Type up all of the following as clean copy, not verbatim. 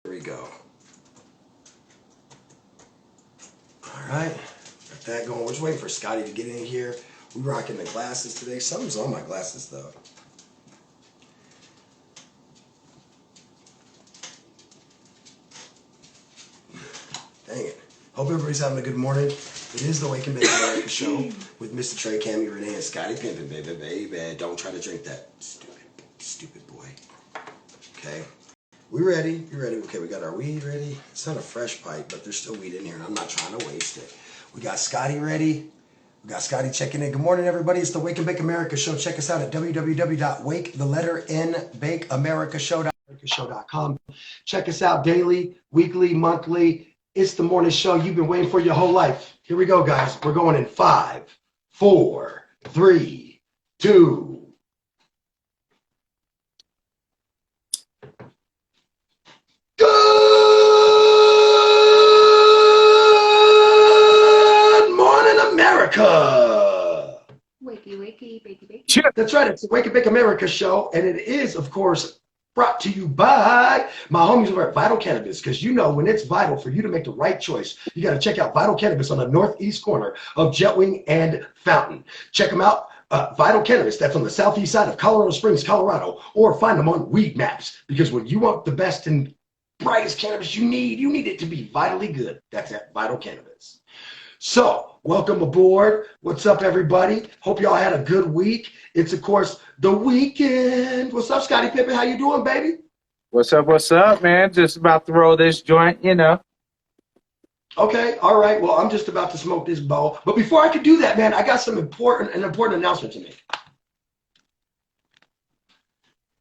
Here we go. All right, got that going. We're just waiting for Scotty to get in here. We rocking the glasses today. Something's on my glasses though. Dang it. Hope everybody's having a good morning. It is the Wake and Bake America show with MistaTre, KamiRenee and Scottie Pimpin, baby. Don't try to drink that. Stupid boy. Okay. We ready? You ready? Okay, we got our weed ready. It's not a fresh pipe, but there's still weed in here, and I'm not trying to waste it. We got Scotty ready. We got Scotty checking in. Good morning, everybody. It's the Wake and Bake America show. Check us out at www.wakenbakeamericashow.com. Check us out daily, weekly, monthly. It's the morning show you've been waiting for your whole life. Here we go, guys. We're going in 5, 4, 3, 2. Good morning, America. Wakey, bakey. That's right. It's the Wake and Bake America show, and it is, of course, brought to you by my homies over at Vital Cannabis, because you know when it's vital for you to make the right choice, you got to check out Vital Cannabis on the northeast corner of Jetwing and Fountain. Check them out. Vital Cannabis, that's on the southeast side of Colorado Springs, Colorado, or find them on Weed Maps, because when you want the best and brightest cannabis you need it to be vitally good. That's at Vital Cannabis. So, welcome aboard. What's up, everybody? Hope y'all had a good week. It's, of course, the weekend. What's up, Scottie Pimpin? How you doing, baby? What's up, man? Just about to roll this joint, you know. Okay, all right. Well, I'm just about to smoke this bowl. But before I could do that, man, I got an important announcement to make.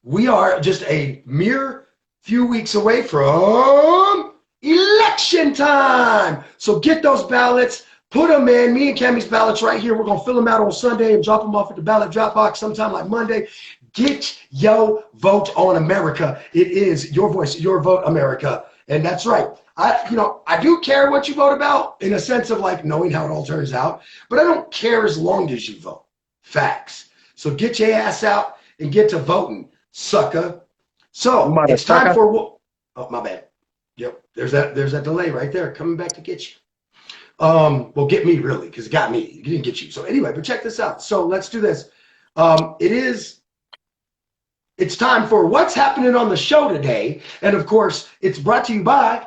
We are just a mere few weeks away from election time. So get those ballots, put them in. Me and Cammy's ballots right here. We're going to fill them out on Sunday and drop them off at the ballot drop box sometime like Monday. Get your vote on America. It is your voice, your vote, America. And that's right. I do care what you vote about in a sense of like knowing how it all turns out, but I don't care as long as you vote. Facts. So get your ass out and get to voting, sucker. So it's time for, oh, my bad. Yep, there's that delay right there coming back to get you. Well, get me really, because it got me. It didn't get you. So anyway, but check this out. So let's do this. It's time for what's happening on the show today. And of course, it's brought to you by.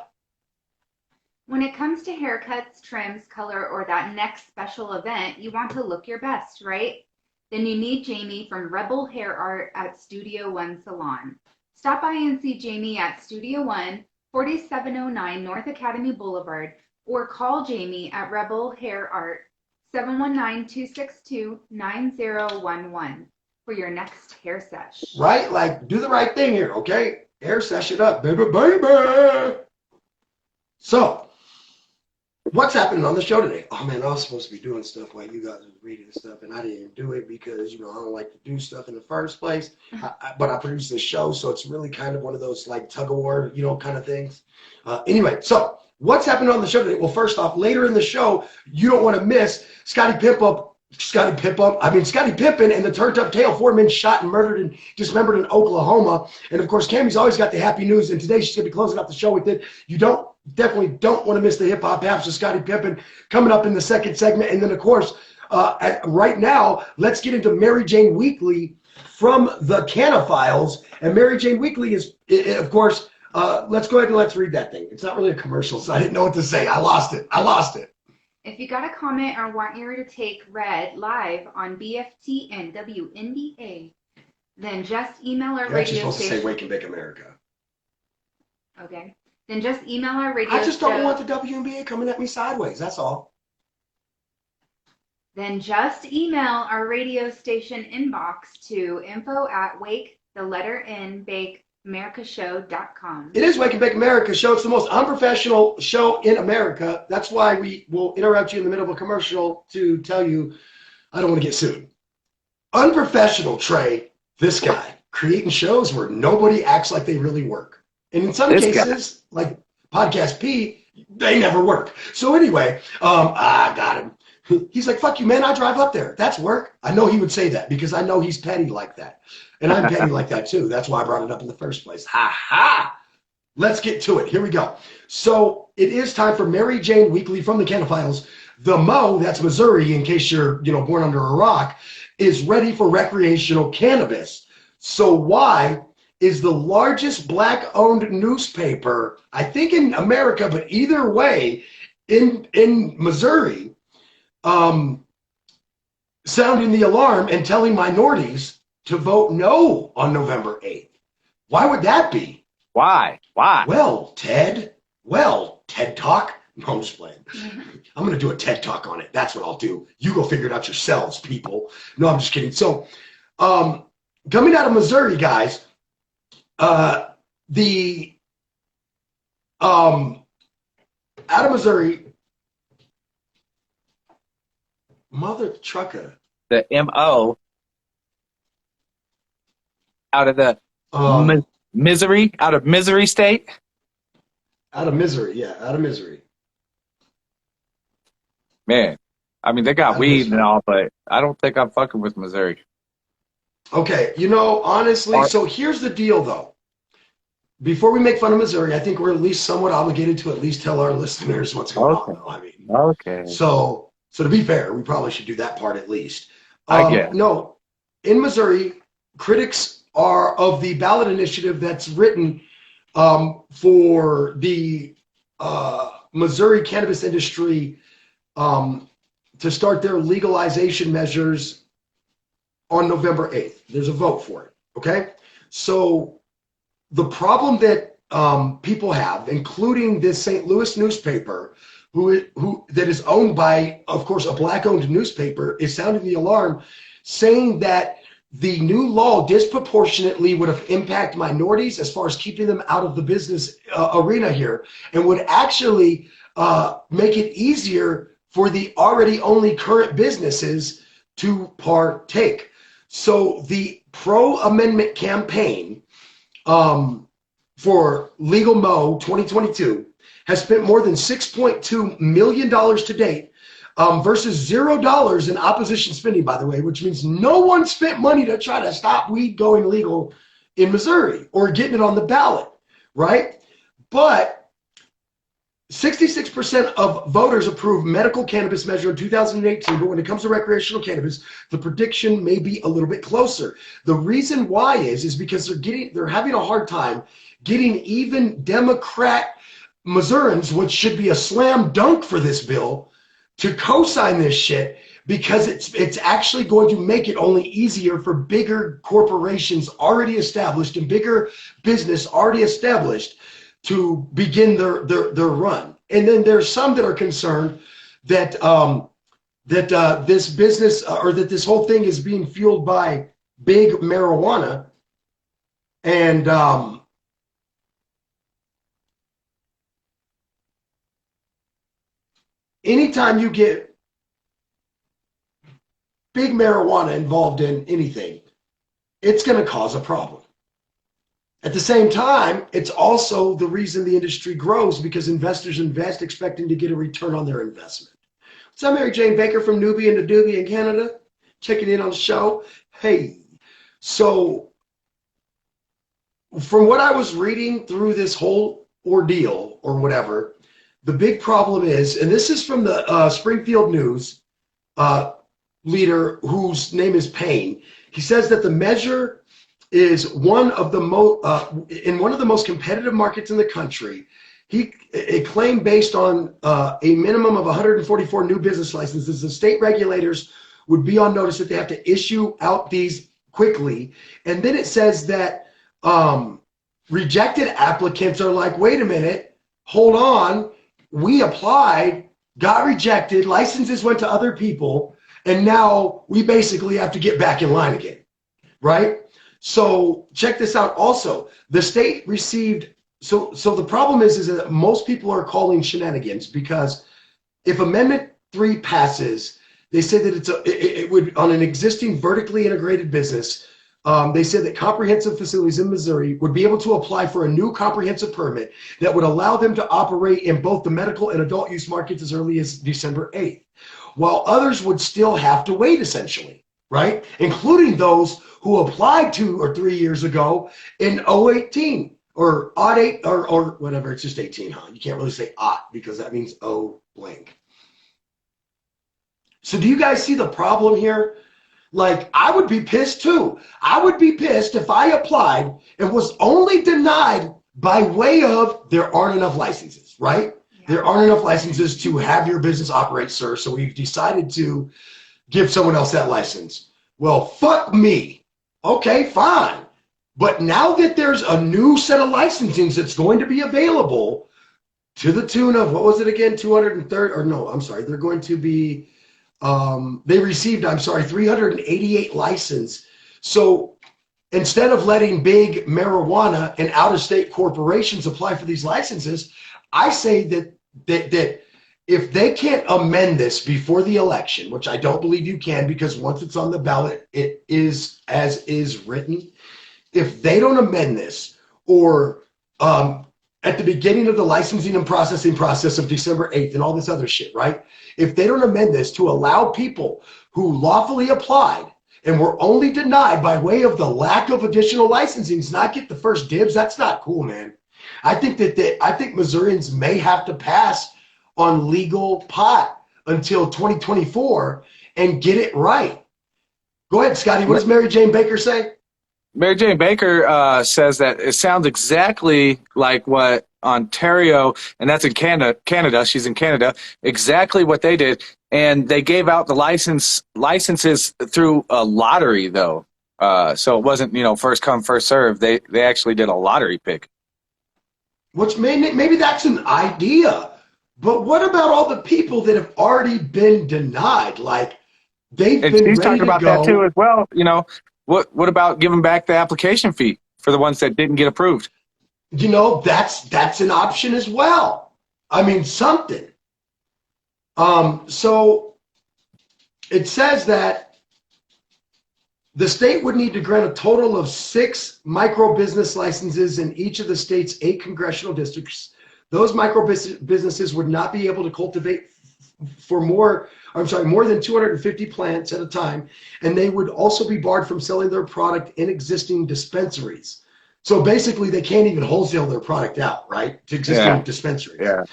When it comes to haircuts, trims, color, or that next special event, you want to look your best, right? Then you need Jamie from Rebel Hair Art at Studio One Salon. Stop by and see Jamie at Studio One, 4709 North Academy Boulevard, or call Jamie at Rebel Hair Art, 719-262-9011 for your next hair sesh. Right? Like, do the right thing here, okay? Hair sesh it up, baby. So, what's happening on the show today? Oh, man, I was supposed to be doing stuff while you guys were reading stuff, and I didn't do it because, I don't like to do stuff in the first place. But I produce this show, so it's really kind of one of those, like, tug-of-war, kind of things. Anyway, so what's happening on the show today? Well, first off, later in the show, you don't want to miss Scottie Pimpin and the Turned Up Tale. 4 men shot and murdered and dismembered in Oklahoma. And, of course, Cammy's always got the happy news, and today she's going to be closing out the show with it. You definitely don't want to miss the hip-hop haps of Scottie Pimpin coming up in the second segment. And then, of course, right now, let's get into Mary Jane Weekly from the Canaphiles. And Mary Jane Weekly is, of course, let's go ahead and let's read that thing. It's not really a commercial, so I didn't know what to say. I lost it. If you got a comment or want your to take read live on BFT and WNBA, then just email our radio station. You're supposed to say Wake and Bake America. Okay. Then just email our radio I just don't want the WNBA coming at me sideways. That's all. Then just email our radio station inbox to info@wake_bakeamericashow.com. It is Wake and Bake America show. It's the most unprofessional show in America. That's why we will interrupt you in the middle of a commercial to tell you I don't want to get sued. Unprofessional, Trey, this guy, creating shows where nobody acts like they really work. And in some cases, like Podcast P, they never work. So anyway, I got him. He's like, fuck you, man, I drive up there. That's work. I know he would say that because I know he's petty like that. And I'm petty like that too. That's why I brought it up in the first place. Ha ha! let's get to it. Here we go. So it is time for Mary Jane Weekly from the Canophiles. The Mo, that's Missouri, in case you're born under a rock, is ready for recreational cannabis. So why is the largest black-owned newspaper, I think in America, but either way, in Missouri, sounding the alarm and telling minorities to vote no on November 8th? Why would that be? Why? Well, TED Talk. No, I'm just playing. I'm going to do a TED Talk on it. That's what I'll do. You go figure it out yourselves, people. No, I'm just kidding. So, coming out of Missouri, guys, out of Missouri, mother trucker. The MO out of the misery, out of misery state. Out of misery, yeah, out of misery. Man, I mean, they got weed and all, but I don't think I'm fucking with Missouri. Okay, honestly, so here's the deal, though. Before we make fun of Missouri, I think we're at least somewhat obligated to at least tell our listeners what's going on, though. I mean, okay. So to be fair, we probably should do that part at least. I guess. No, in Missouri, critics are of the ballot initiative that's written for the Missouri cannabis industry to start their legalization measures on November 8th. There's a vote for it, okay? So the problem that people have, including this St. Louis newspaper, that is owned by, of course, a black-owned newspaper, is sounding the alarm, saying that the new law disproportionately would have impacted minorities as far as keeping them out of the business arena here, and would actually make it easier for the already only current businesses to partake. So the pro-amendment campaign for Legal Mo 2022 has spent more than $6.2 million to date, versus $0 in opposition spending, by the way, which means no one spent money to try to stop weed going legal in Missouri or getting it on the ballot, right? But 66% of voters approved medical cannabis measure in 2018, but when it comes to recreational cannabis, the prediction may be a little bit closer. The reason why is because they're having a hard time getting even Democrat Missourians, which should be a slam dunk for this bill, to co-sign this shit, because it's actually going to make it only easier for bigger corporations already established and bigger business already established to begin their run. And then there's some that are concerned that this business or that this whole thing is being fueled by big marijuana. And anytime you get big marijuana involved in anything, it's going to cause a problem. At the same time, it's also the reason the industry grows, because investors invest expecting to get a return on their investment. What's up, Mary Jane Baker from Noobie and the Doobie in Canada? Checking in on the show. Hey, so from what I was reading through this whole ordeal or whatever, the big problem is, and this is from the Springfield News leader whose name is Payne. He says that the measure is one of the most competitive markets in the country. A claim based on a minimum of 144 new business licenses. The state regulators would be on notice that they have to issue out these quickly. And then it says that rejected applicants are like, wait a minute, hold on. We applied, got rejected, licenses went to other people, and now we basically have to get back in line again, right? So check this out also. The state received, so the problem is that most people are calling shenanigans, because if Amendment 3 passes, they say that it would, on an existing vertically integrated business, they said that comprehensive facilities in Missouri would be able to apply for a new comprehensive permit that would allow them to operate in both the medical and adult use markets as early as December 8th, while others would still have to wait, essentially, right? Including those who applied 2 or 3 years ago in 2018. or odd 8 or whatever. It's just 18, huh? You can't really say odd because that means O blank. So do you guys see the problem here? Like, I would be pissed too. I would be pissed if I applied and was only denied by way of there aren't enough licenses, right? Yeah. There aren't enough licenses to have your business operate, sir. So we've decided to give someone else that license. Well, fuck me. Okay, fine. But now that there's a new set of licensings that's going to be available to the tune of, what was it again? 230, or no, I'm sorry. They're going to be, they received, 388 license. So instead of letting big marijuana and out-of-state corporations apply for these licenses, I say that if they can't amend this before the election, which I don't believe you can, because once it's on the ballot, it is as is written. If they don't amend this, or at the beginning of the licensing and processing process of December 8th and all this other shit, right? If they don't amend this to allow people who lawfully applied and were only denied by way of the lack of additional licensings not get the first dibs, that's not cool, man. I think I think Missourians may have to pass on legal pot until 2024 and get it right. Go ahead, Scotty. What does Mary Jane Baker say? Mary Jane Baker says that it sounds exactly like what Ontario, and that's in Canada, she's in Canada, exactly what they did. And they gave out the licenses through a lottery, though. So it wasn't, first come, first serve. They actually did a lottery pick. Which maybe that's an idea. But what about all the people that have already been denied? Like, they've been ready to go. She's talking about that too as well, What about giving back the application fee for the ones that didn't get approved? That's an option as well. I mean, something. So it says that the state would need to grant a total of 6 micro business licenses in each of the state's 8 congressional districts. Those micro businesses would not be able to cultivate for more than 250 plants at a time, and they would also be barred from selling their product in existing dispensaries. So basically, they can't even wholesale their product out, right, to existing dispensaries. Yeah.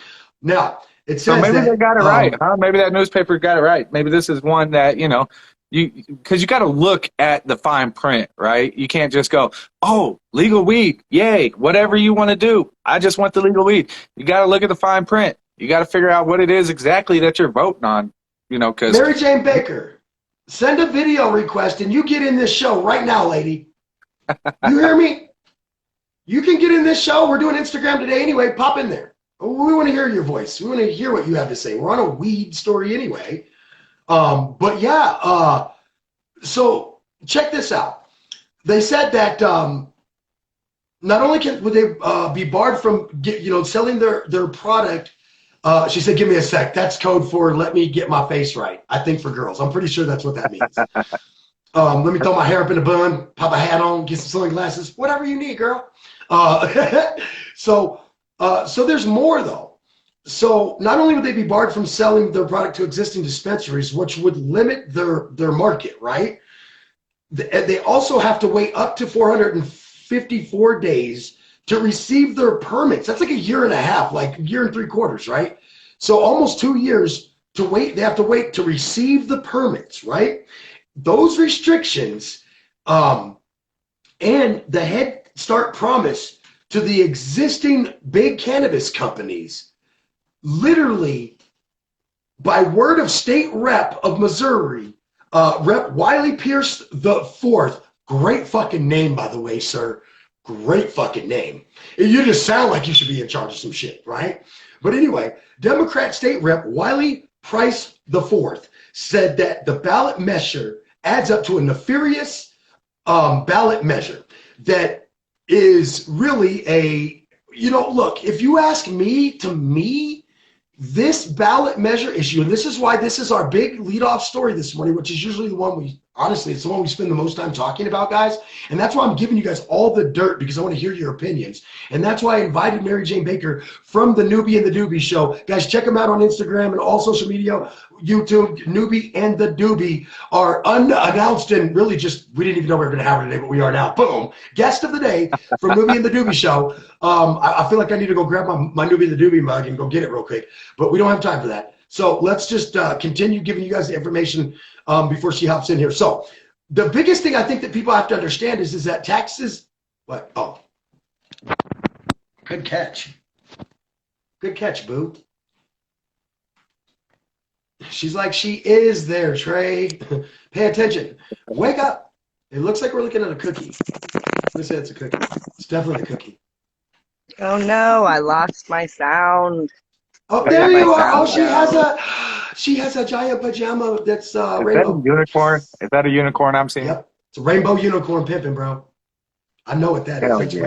Now, it says so maybe they got it right, huh? Maybe that newspaper got it right. Maybe this is one that, because you got to look at the fine print, right? You can't just go, oh, legal weed, yay, whatever you want to do. I just want the legal weed. You got to look at the fine print. You got to figure out what it is exactly that you're voting on, because Mary Jane Baker, send a video request and you get in this show right now, lady. You hear me? You can get in this show. We're doing Instagram today anyway. Pop in there. We want to hear your voice. We want to hear what you have to say. We're on a weed story anyway. But yeah, so check this out. They said that not only would they be barred from selling their product. She said, give me a sec. That's code for let me get my face right. I think for girls. I'm pretty sure that's what that means. Let me throw my hair up in a bun, pop a hat on, get some sunglasses, whatever you need, girl. So there's more, though. So not only would they be barred from selling their product to existing dispensaries, which would limit their market, right? They also have to wait up to 454 days to receive their permits. That's like a year and a half, like a year and 3/4, right? So almost 2 years to wait. They have to wait to receive the permits, right? Those restrictions and the Head Start promise to the existing big cannabis companies, literally by word of state rep of Missouri, Rep Wiley Pierce the Fourth, great fucking name, by the way, sir. Great fucking name. You just sound like you should be in charge of some shit, right? But anyway, Democrat State Rep Wiley Price the Fourth said that the ballot measure adds up to a nefarious ballot measure that is really look, if you ask me, this ballot measure issue, and this is why this is our big leadoff story this morning, which is usually the one we Honestly, it's the one we spend the most time talking about, guys. And that's why I'm giving you guys all the dirt, because I want to hear your opinions. And that's why I invited Mary Jane Baker from the Noobie and the Doobie Show. Guys, check them out on Instagram and all social media, YouTube. Noobie and the Doobie are unannounced, and really just, we didn't even know we were going to have her today, but we are now. Boom. Guest of the day from Noobie and the Doobie Show. I feel like I need to go grab my Noobie and the Doobie mug and go get it real quick, but we don't have time for that. So let's just continue giving you guys the information before she hops in here. So the biggest thing I think that people have to understand is that taxes, what? Oh, good catch. Good catch, boo. She's like, she is there, Trey. Pay attention. Wake up. It looks like we're looking at a cookie. Let's say it's a cookie. It's definitely a cookie. Oh no, I lost my sound. Oh, there you are. Oh, she has a giant pajama that's rainbow. Is that a unicorn? Is that a unicorn I'm seeing? Yep. It's a rainbow unicorn pimpin', bro. I know what that is. It's yeah.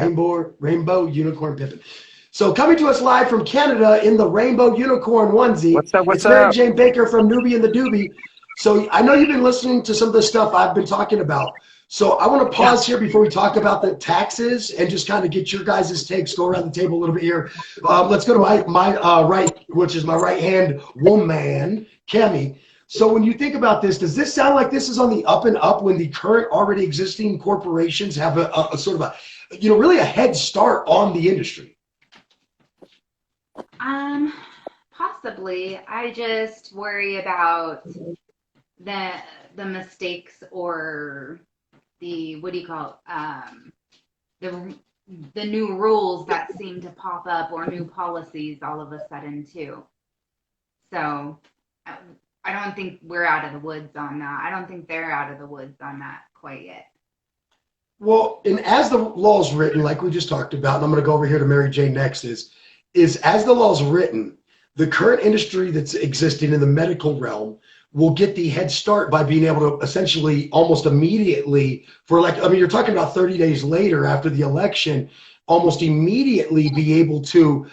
rainbow unicorn pimpin'. So coming to us live from Canada in the rainbow unicorn onesie. What's up? It's Mary Jane Baker from Noobie and the Doobie. So I know you've been listening to some of the stuff I've been talking about. So I want to pause here before we talk about the taxes and just kind of get your guys' takes, go around the table a little bit here. Let's go to my right, which is my right-hand woman, Cami. So when you think about this, does this sound like this is on the up and up when the current already existing corporations have a sort of a, really a head start on the industry? Possibly. I just worry about the mistakes or the, what do you call it? The new rules that seem to pop up, or new policies all of a sudden too. So I don't think we're out of the woods on that. I don't think they're out of the woods on that quite yet. Well, and as the law's written, like we just talked about, and I'm going to go over here to Mary Jane next, is as the law's written, the current industry that's existing in the medical realm will get the head start by being able to essentially almost immediately you're talking about 30 days later after the election, almost immediately be able to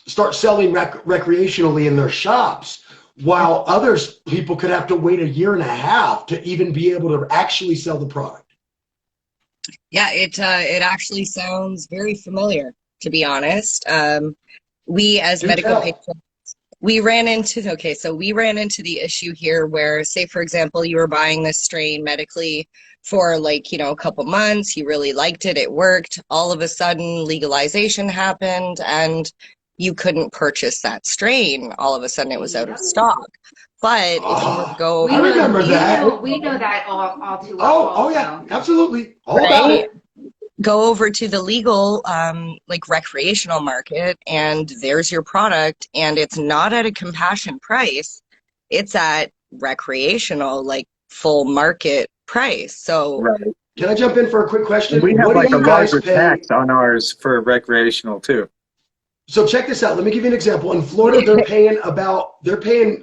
start selling recreationally in their shops, while people could have to wait a year and a half to even be able to actually sell the product. Yeah, it actually sounds very familiar, to be honest. We as medical patients, we ran into the issue here where, say, for example, you were buying this strain medically for a couple months, you really liked it, it worked. All of a sudden, legalization happened and you couldn't purchase that strain. All of a sudden, it was out of stock. But if you were to go, I remember that. We know that all too well. Oh yeah, absolutely. All right? about it. Go over to the legal, recreational market, and there's your product, and it's not at a compassion price. It's at recreational, full market price. So, Right. Can I jump in for a quick question? We have What do a you guys larger pay? tax on ours for recreational too. So check this out. Let me give you an example. In Florida, they're paying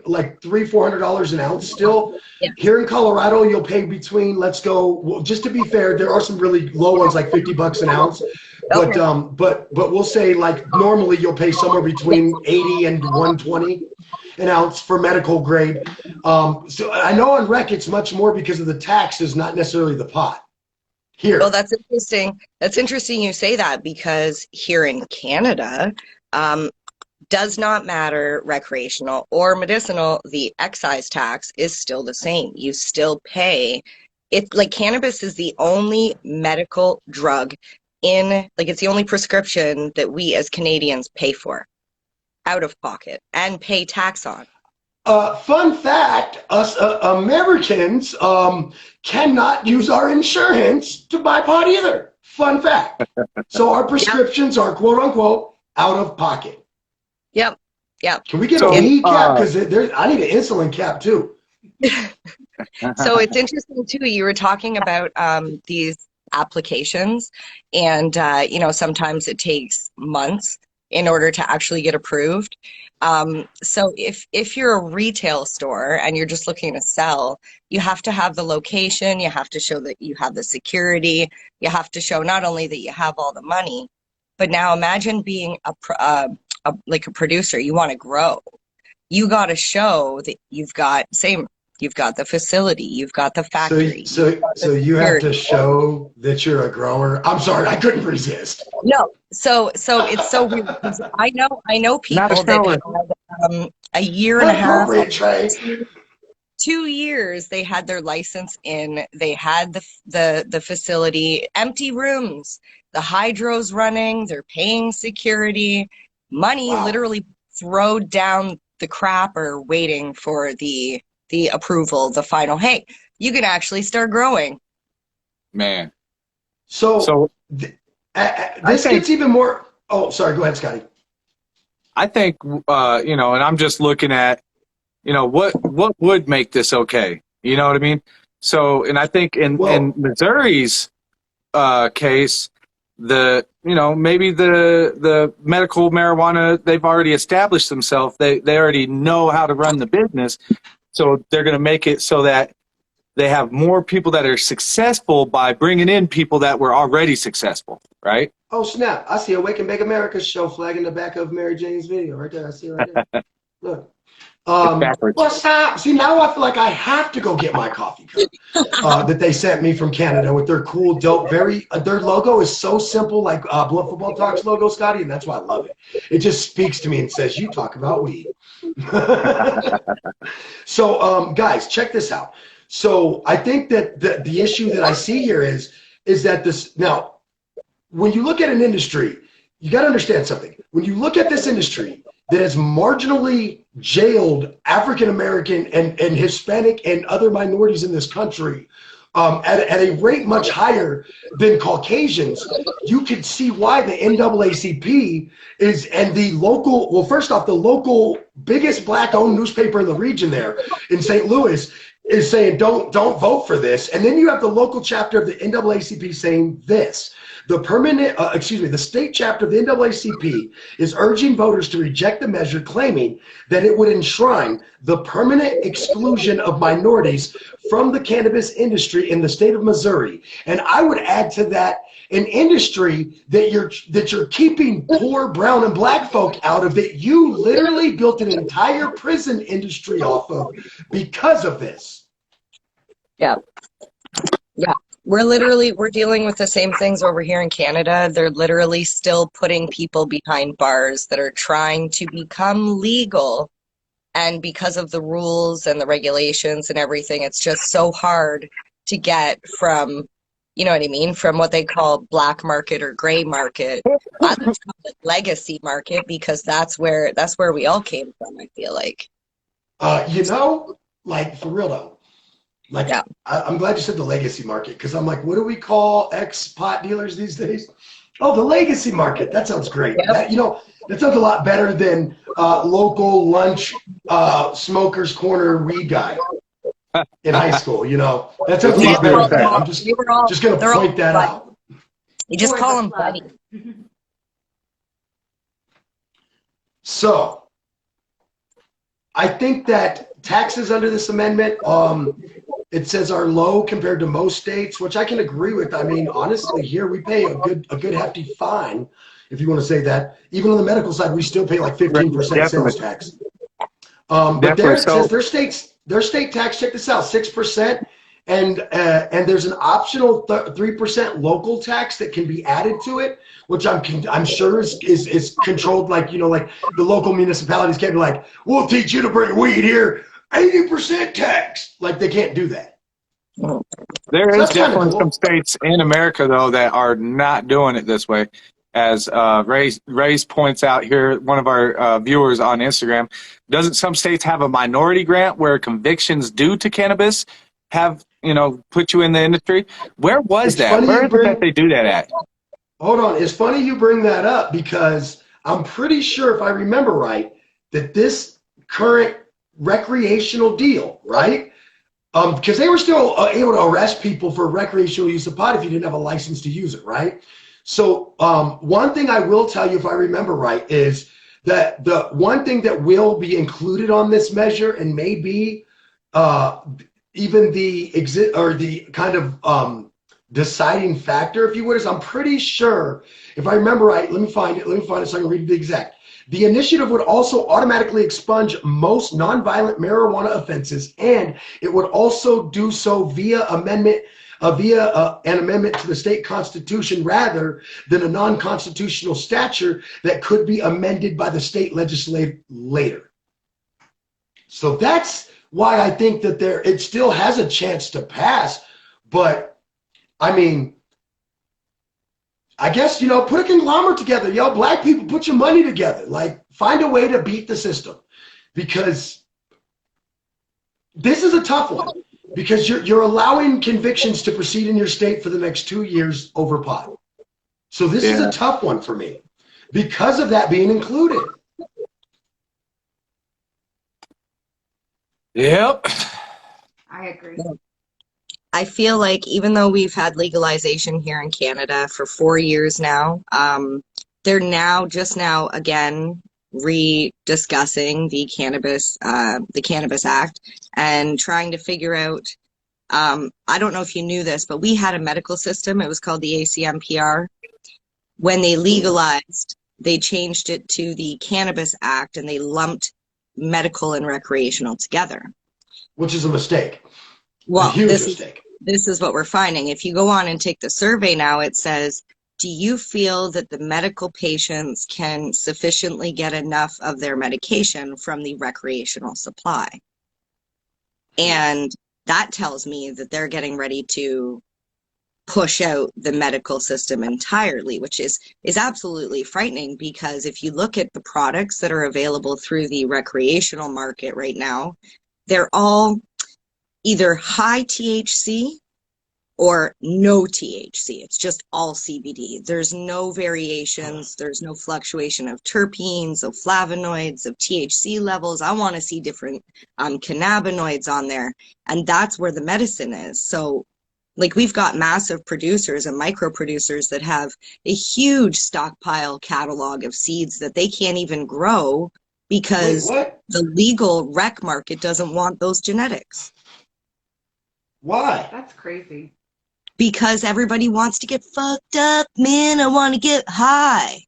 like $300-400 an ounce still. Yeah. Here in Colorado, you'll pay between, just to be fair, there are some really low ones like $50 an ounce. But Okay. but we'll say normally you'll pay somewhere between $80 and $120 an ounce for medical grade. So I know on rec it's much more because of the taxes, not necessarily the pot. Here. Well, that's interesting. That's interesting you say that, because here in Canada, does not matter recreational or medicinal, the excise tax is still the same. You still pay. Cannabis is the only medical drug it's the only prescription that we as Canadians pay for out of pocket and pay tax on. Fun fact, us Americans cannot use our insurance to buy pot either. Fun fact. So our prescriptions are quote unquote out of pocket. Yep. Can we get a weed cap? Because I need an insulin cap too. So it's interesting too. You were talking about these applications, and sometimes it takes months in order to actually get approved. So if you're a retail store and you're just looking to sell, you have to have the location, you have to show that you have the security, you have to show not only that you have all the money, but now imagine being a producer. You want to grow. You got to show that you've got, you've got the facility, you've got the factory. So you have to show that you're a grower. I'm sorry, I couldn't resist. No, so it's so weird because I know people that had a year and a half, 2 years they had their license in, they had the facility, empty rooms, the hydro's running, they're paying security, money literally thrown down the crapper waiting for the approval, the final, hey, you can actually start growing. Man. So this gets even more. Oh, sorry. Go ahead, Scottie. I think, and I'm just looking at, what would make this okay? You know what I mean? So, and I think in Missouri's case, maybe the medical marijuana, they've already established themselves. They already know how to run the business. So they're going to make it so that they have more people that are successful by bringing in people that were already successful, right? Oh, snap. I see a Wake and Bake America show flag in the back of Mary Jane's video right there. I see it right there. Look. What's up? See, now I feel like I have to go get my coffee cup that they sent me from Canada with their cool, dope, their logo is so simple, like Blood Football Talks logo, Scottie, and that's why I love it. It just speaks to me and says, you talk about weed. So, guys, check this out. So I think that the issue that I see here is that this, now, when you look at an industry, you got to understand something. When you look at this industry that has marginally jailed African-American and Hispanic and other minorities in this country at a rate much higher than Caucasians, you can see why the NAACP is, and the local, well, first off, the local biggest black-owned newspaper in the region there in St. Louis is saying, don't vote for this. And then you have the local chapter of the NAACP saying this. The state chapter of the NAACP is urging voters to reject the measure, claiming that it would enshrine the permanent exclusion of minorities from the cannabis industry in the state of Missouri. And I would add to that an industry that you're keeping poor brown and black folk out of, that you literally built an entire prison industry off of because of this. Yeah. We're dealing with the same things over here in Canada. They're literally still putting people behind bars that are trying to become legal. And because of the rules and the regulations and everything, it's just so hard to get from, you know what I mean, from what they call black market or gray market. I like to call it legacy market because that's where we all came from, I feel like. Like for real though. Like, yeah. I'm glad you said the legacy market, because I'm like, what do we call ex-pot dealers these days? Oh, the legacy market. That sounds great. Yep. That sounds a lot better than local lunch smoker's corner weed guy in high school. That sounds a lot better than that. I'm just going to point that out. You just call them buddy. So, I think that taxes under this amendment, it says are low compared to most states, which I can agree with. I mean, honestly, here we pay a good hefty fine, if you want to say that. Even on the medical side, we still pay like 15% sales tax. But there it says their state tax, check this out, 6%, and there's an optional 3% local tax that can be added to it, which I'm sure is controlled, like the local municipalities can't be like, we'll teach you to bring weed here, 80% tax. Like, they can't do that. There is definitely some states in America though that are not doing it this way. As Ray points out here, one of our viewers on Instagram, doesn't some states have a minority grant where convictions due to cannabis have put you in the industry? Where was that? Where is it that they do that at? Hold on. It's funny you bring that up, because I'm pretty sure, if I remember right, that this current recreational deal, right? Because they were still able to arrest people for recreational use of pot if you didn't have a license to use it, right? So one thing I will tell you, if I remember right, is that the one thing that will be included on this measure, and maybe even the deciding factor, if you would, is I'm pretty sure, if I remember right, let me find it so I can read the exact. The initiative would also automatically expunge most nonviolent marijuana offenses, and it would also do so via an amendment to the state constitution rather than a non-constitutional statute that could be amended by the state legislature later. So that's why I think that it still has a chance to pass. But I mean, I guess, put a conglomerate together. Yo, black people, put your money together. Like, find a way to beat the system, because this is a tough one, because you're allowing convictions to proceed in your state for the next 2 years over pot. So this is a tough one for me because of that being included. Yep. I agree. I feel like even though we've had legalization here in Canada for 4 years now, they're just now again rediscussing the Cannabis Act and trying to figure out. I don't know if you knew this, but we had a medical system. It was called the ACMPR. When they legalized, they changed it to the Cannabis Act, and they lumped medical and recreational together, which is a mistake. Well, a huge mistake. This is what we're finding. If you go on and take the survey now, it says, do you feel that the medical patients can sufficiently get enough of their medication from the recreational supply? And that tells me that they're getting ready to push out the medical system entirely, which is absolutely frightening, because if you look at the products that are available through the recreational market right now, they're all either high THC or no THC. It's just all CBD. There's no variations. There's no fluctuation of terpenes, of flavonoids, of THC levels. I want to see different cannabinoids on there. And that's where the medicine is. So, like, we've got massive producers and micro producers that have a huge stockpile catalog of seeds that they can't even grow because the legal rec market doesn't want those genetics. Why? That's crazy. Because everybody wants to get fucked up, man. I want to get high.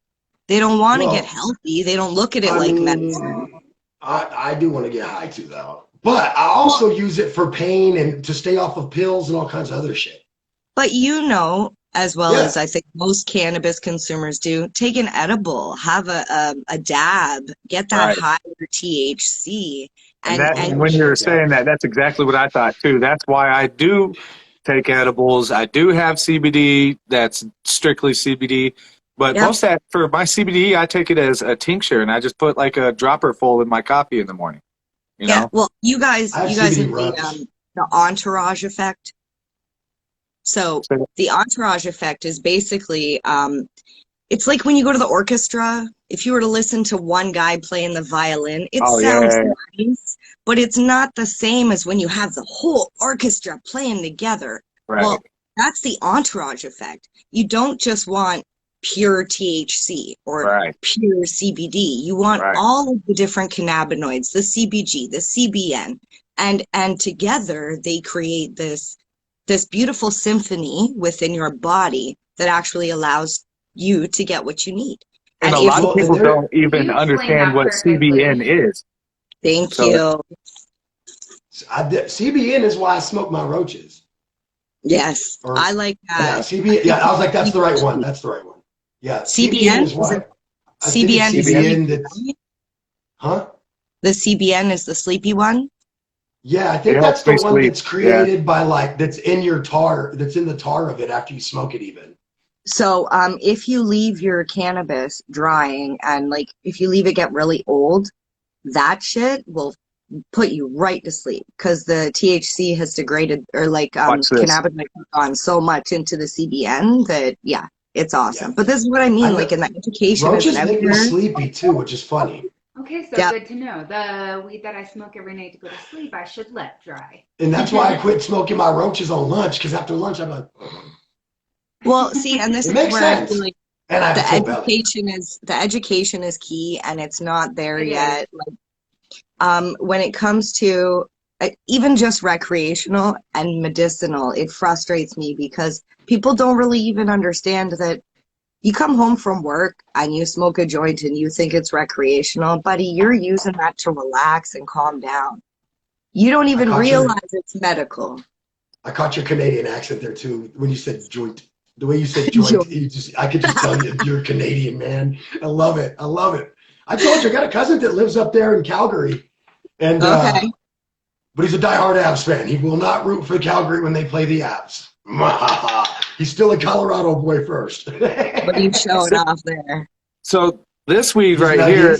They don't want to get healthy. They don't look at it like medicine. I do want to get high too, though. But I also use it for pain and to stay off of pills and all kinds of other shit. But as well as I think most cannabis consumers do, take an edible, have a dab, get that higher THC. And when you're saying that, that's exactly what I thought too. That's why I do take edibles. I do have CBD that's strictly CBD. But most of that, for my CBD, I take it as a tincture, and I just put like a dropper full in my coffee in the morning. You know? Well, you guys have the entourage effect. So the entourage effect is basically, it's like when you go to the orchestra. If you were to listen to one guy playing the violin, it sounds nice, but it's not the same as when you have the whole orchestra playing together. Right. Well, that's the entourage effect. You don't just want pure THC or pure CBD. You want all of the different cannabinoids, the CBG, the CBN, and together they create this beautiful symphony within your body that actually allows you to get what you need. And a lot of people don't even understand what CBN is. Thank you. CBN is why I smoke my roaches. Yes, I like that. Yeah, CBN. Yeah, I was like, that's the right one. That's the right one. Yeah, CBN is why. CBN. The CBN is the sleepy one. Yeah, I think that's the one that's created by that's in your tar, that's in the tar of it after you smoke it even. So if you leave your cannabis drying and if you leave it get really old, that shit will put you right to sleep because the THC has degraded or cannabinoids have gone so much into the CBN that it's awesome. Yeah. But this is what I mean, in the education. Roaches make me sleepy too, which is funny. Okay, so good to know. The weed that I smoke every night to go to sleep, I should let dry. And that's why I quit smoking my roaches on lunch, because after lunch I'm like, well, see, and this is where sense. I feel like the education is key, and it's not there yet. When it comes to even just recreational and medicinal, it frustrates me because people don't really even understand that you come home from work and you smoke a joint and you think it's recreational, buddy, you're using that to relax and calm down. You don't even realize it's medical. I caught your Canadian accent there too when you said joint. The way you said joint, I could just tell you're Canadian, man. I love it. I love it. I told you, I got a cousin that lives up there in Calgary. And but he's a diehard Avs fan. He will not root for Calgary when they play the Avs. He's still a Colorado boy first. What are you showing off there? So this weed right here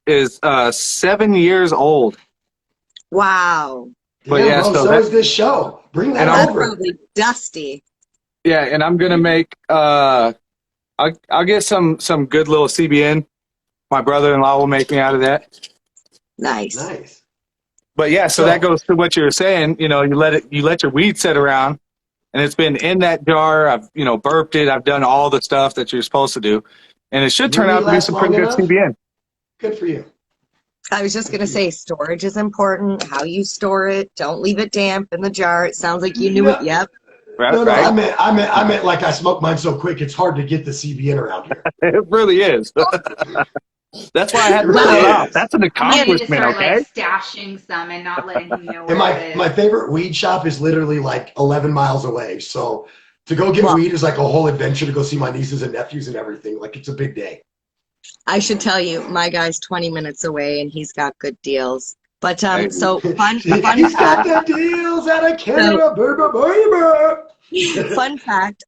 is 7 years old. Wow. But yeah, so is this show. Bring that over. That's probably dusty. Yeah, and I'm gonna make I'll get some good little CBN. My brother-in-law will make me out of that. Nice. But yeah, so that goes to what you were saying. You know, you let your weed sit around, and it's been in that jar. I've burped it. I've done all the stuff that you're supposed to do, and it should turn out to be some pretty good CBN. Good for you. I was just gonna say, storage is important. How you store it. Don't leave it damp in the jar. It sounds like you knew it. Yep. Right, no, I meant like I smoke mine so quick it's hard to get the CBN around here. It really is. That's why I had to pull it out. That's an accomplishment, okay? Like stashing some and not letting him know where it is. My favorite weed shop is literally like 11 miles away. So to go get weed is like a whole adventure to go see my nieces and nephews and everything. Like it's a big day. I should tell you, my guy's 20 minutes away and he's got good deals. But so fun he's got the deals out of Canada. Fun fact,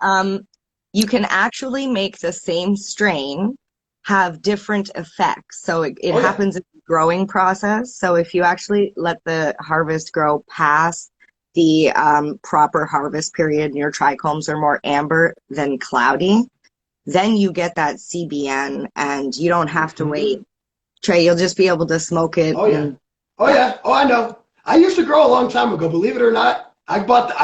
you can actually make the same strain have different effects. So it happens in the growing process. So if you actually let the harvest grow past the proper harvest period and your trichomes are more amber than cloudy, then you get that CBN and you don't have to wait. Trey, you'll just be able to smoke it. Oh, I know. I used to grow a long time ago, believe it or not. I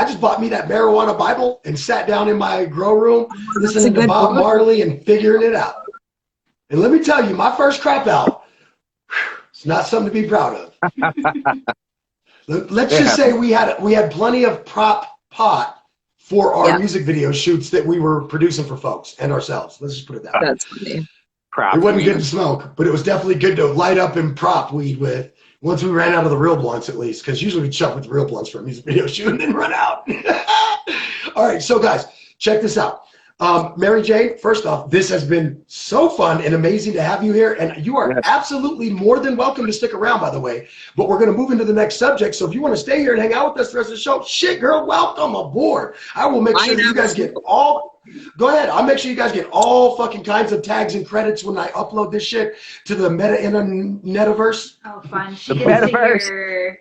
just bought me that marijuana Bible and sat down in my grow room listening to Bob Marley and figuring it out. And let me tell you, my first crop out, it's not something to be proud of. Let's just say we had plenty of prop pot for our music video shoots that we were producing for folks and ourselves. Let's just put it that way. That's funny. It wasn't good to smoke, but it was definitely good to light up and prop weed with. Once we ran out of the real blunts, at least, because usually we chuck with real blunts for a music video shoot and then run out. All right, so guys, check this out. Mary Jane, first off, this has been so fun and amazing to have you here, and you are absolutely more than welcome to stick around, by the way. But we're going to move into the next subject, so if you want to stay here and hang out with us the rest of the show, shit, girl, welcome aboard. I will make sure that you guys get all... Go ahead. I'll make sure you guys get all fucking kinds of tags and credits when I upload this shit to the meta-netaverse. Oh, fun. She gets to hear...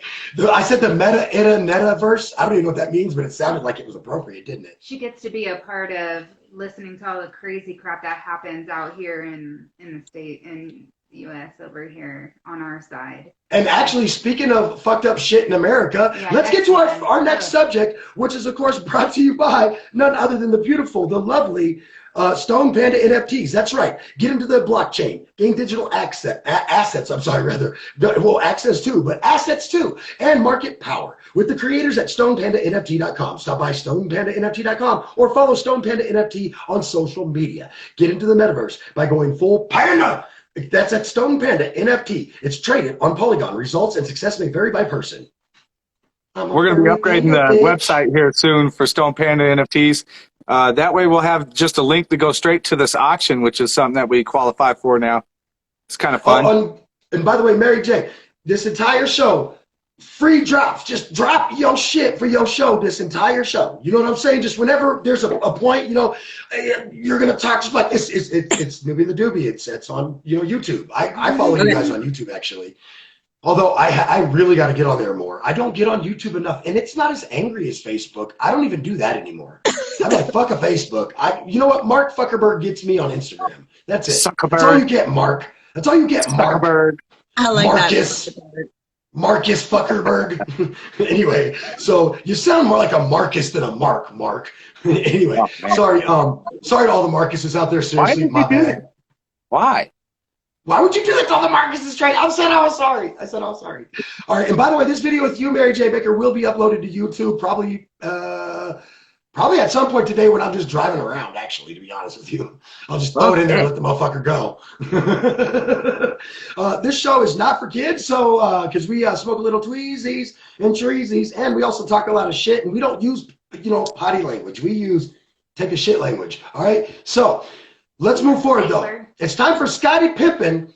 I said the meta-netaverse. I don't even know what that means, but it sounded like it was appropriate, didn't it? She gets to be a part of listening to all the crazy crap that happens out here in the state, in the U.S. over here on our side. And actually, speaking of fucked up shit in America, let's get to our next subject, which is, of course, brought to you by none other than the beautiful, the lovely Stone Panda NFTs. That's right. Get into the blockchain. Gain digital assets, I'm sorry, rather. Well, access too, but assets too. And market power with the creators at StonePandaNFT.com. Stop by StonePandaNFT.com or follow Stone Panda NFT on social media. Get into the metaverse by going full panda. That's at Stone Panda NFT. It's traded on Polygon. Results and success may vary by person. We're going to be upgrading the website here soon for Stone Panda NFTs. That way we'll have just a link to go straight to this auction, which is something that we qualify for now. It's kind of fun. And by the way, Mary J, this entire show, free drops. Just drop your shit for your show this entire show. You know what I'm saying? Just whenever there's a point, you're going to talk just like it's Noobie The Doobie. It's on YouTube. I follow you guys on YouTube, actually. Although I really got to get on there more. I don't get on YouTube enough, and it's not as angry as Facebook. I don't even do that anymore. I'm like, fuck a Facebook. You know what? Mark Zuckerberg gets me on Instagram. That's it. Zuckerberg. That's all you get, Mark. That's all you get, Mark. Zuckerberg. I like Marcus. that. Marcus Zuckerberg. Anyway, so you sound more like a Marcus than a Mark. Anyway, sorry to all the Marcuses out there. Seriously, my bad. Why? Why would you do that to all the Marcuses straight? I said I was sorry. All right, and by the way, this video with you, Mary J. Baker, will be uploaded to YouTube probably at some point today when I'm just driving around, actually, to be honest with you. I'll just throw it in there and let the motherfucker go. This show is not for kids, so because we smoke a little tweezies and treesies, and we also talk a lot of shit, and we don't use, potty language. We use take a shit language, all right? So let's move forward, though. It's time for Scottie Pimpin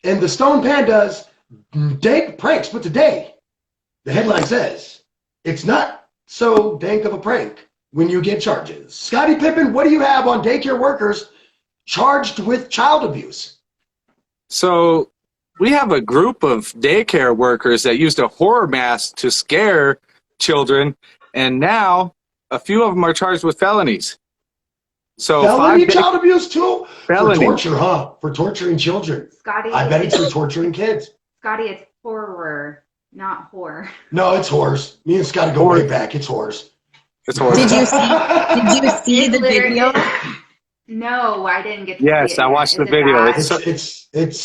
and the Stone Pandas dank pranks, but today, the headline says, it's not so dank of a prank when you get charges. Scottie Pimpin, what do you have on daycare workers charged with child abuse? So we have a group of daycare workers that used a horror mask to scare children, and now a few of them are charged with felonies. So felony child abuse too? Felony. For torture, huh? For torturing children. Scottie, I bet it's for torturing kids. Scottie, it's horror, not whore. No, it's horse. Me and Scottie go way back. It's horse. It's horse. Did you see the video? No, I didn't get to Yes, see it. I watched the Is it video. bad?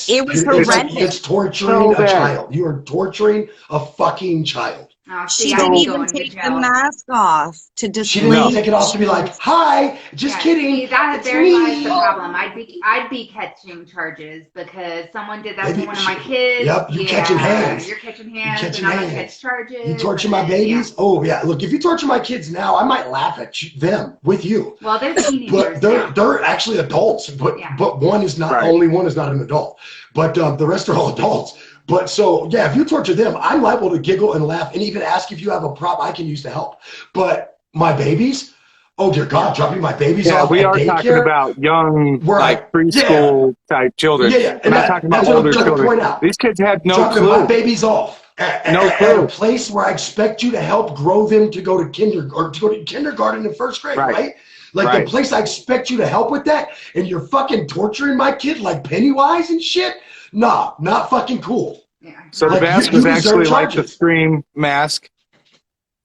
It was horrendous. It's torturing a child. You are torturing a fucking child. Oh, She see, didn't I'd be even going to take the jail. mask off to display. She didn't even take it off to be like, hi, just Yeah, kidding. See, that It's therein lies me. the problem. I'd be catching charges because someone did that Maybe to one of my kids. Yep, you're catching hands. You're catching hands. catching and I'm gonna hands. catch charges. You torture my babies? Oh, yeah. Look, if you torture my kids now, I might laugh at them with you. Well, they're teenagers. But they're actually adults. But one is not, only one is not an adult. But the rest are all adults. But so, yeah, if you torture them, I'm liable to giggle and laugh and even ask if you have a prop I can use to help. But my babies, oh, dear God, dropping my babies off we at are daycare? talking about young, preschool type children. Yeah. We're not talking about older children. These kids had no dropping clue. my babies off at a place where I expect you to help grow them to go to kindergarten in first grade, right? Like the place I expect you to help with that, and you're fucking torturing my kid like Pennywise and shit? Nah, not fucking cool. Yeah. So the mask was actually like the Scream mask.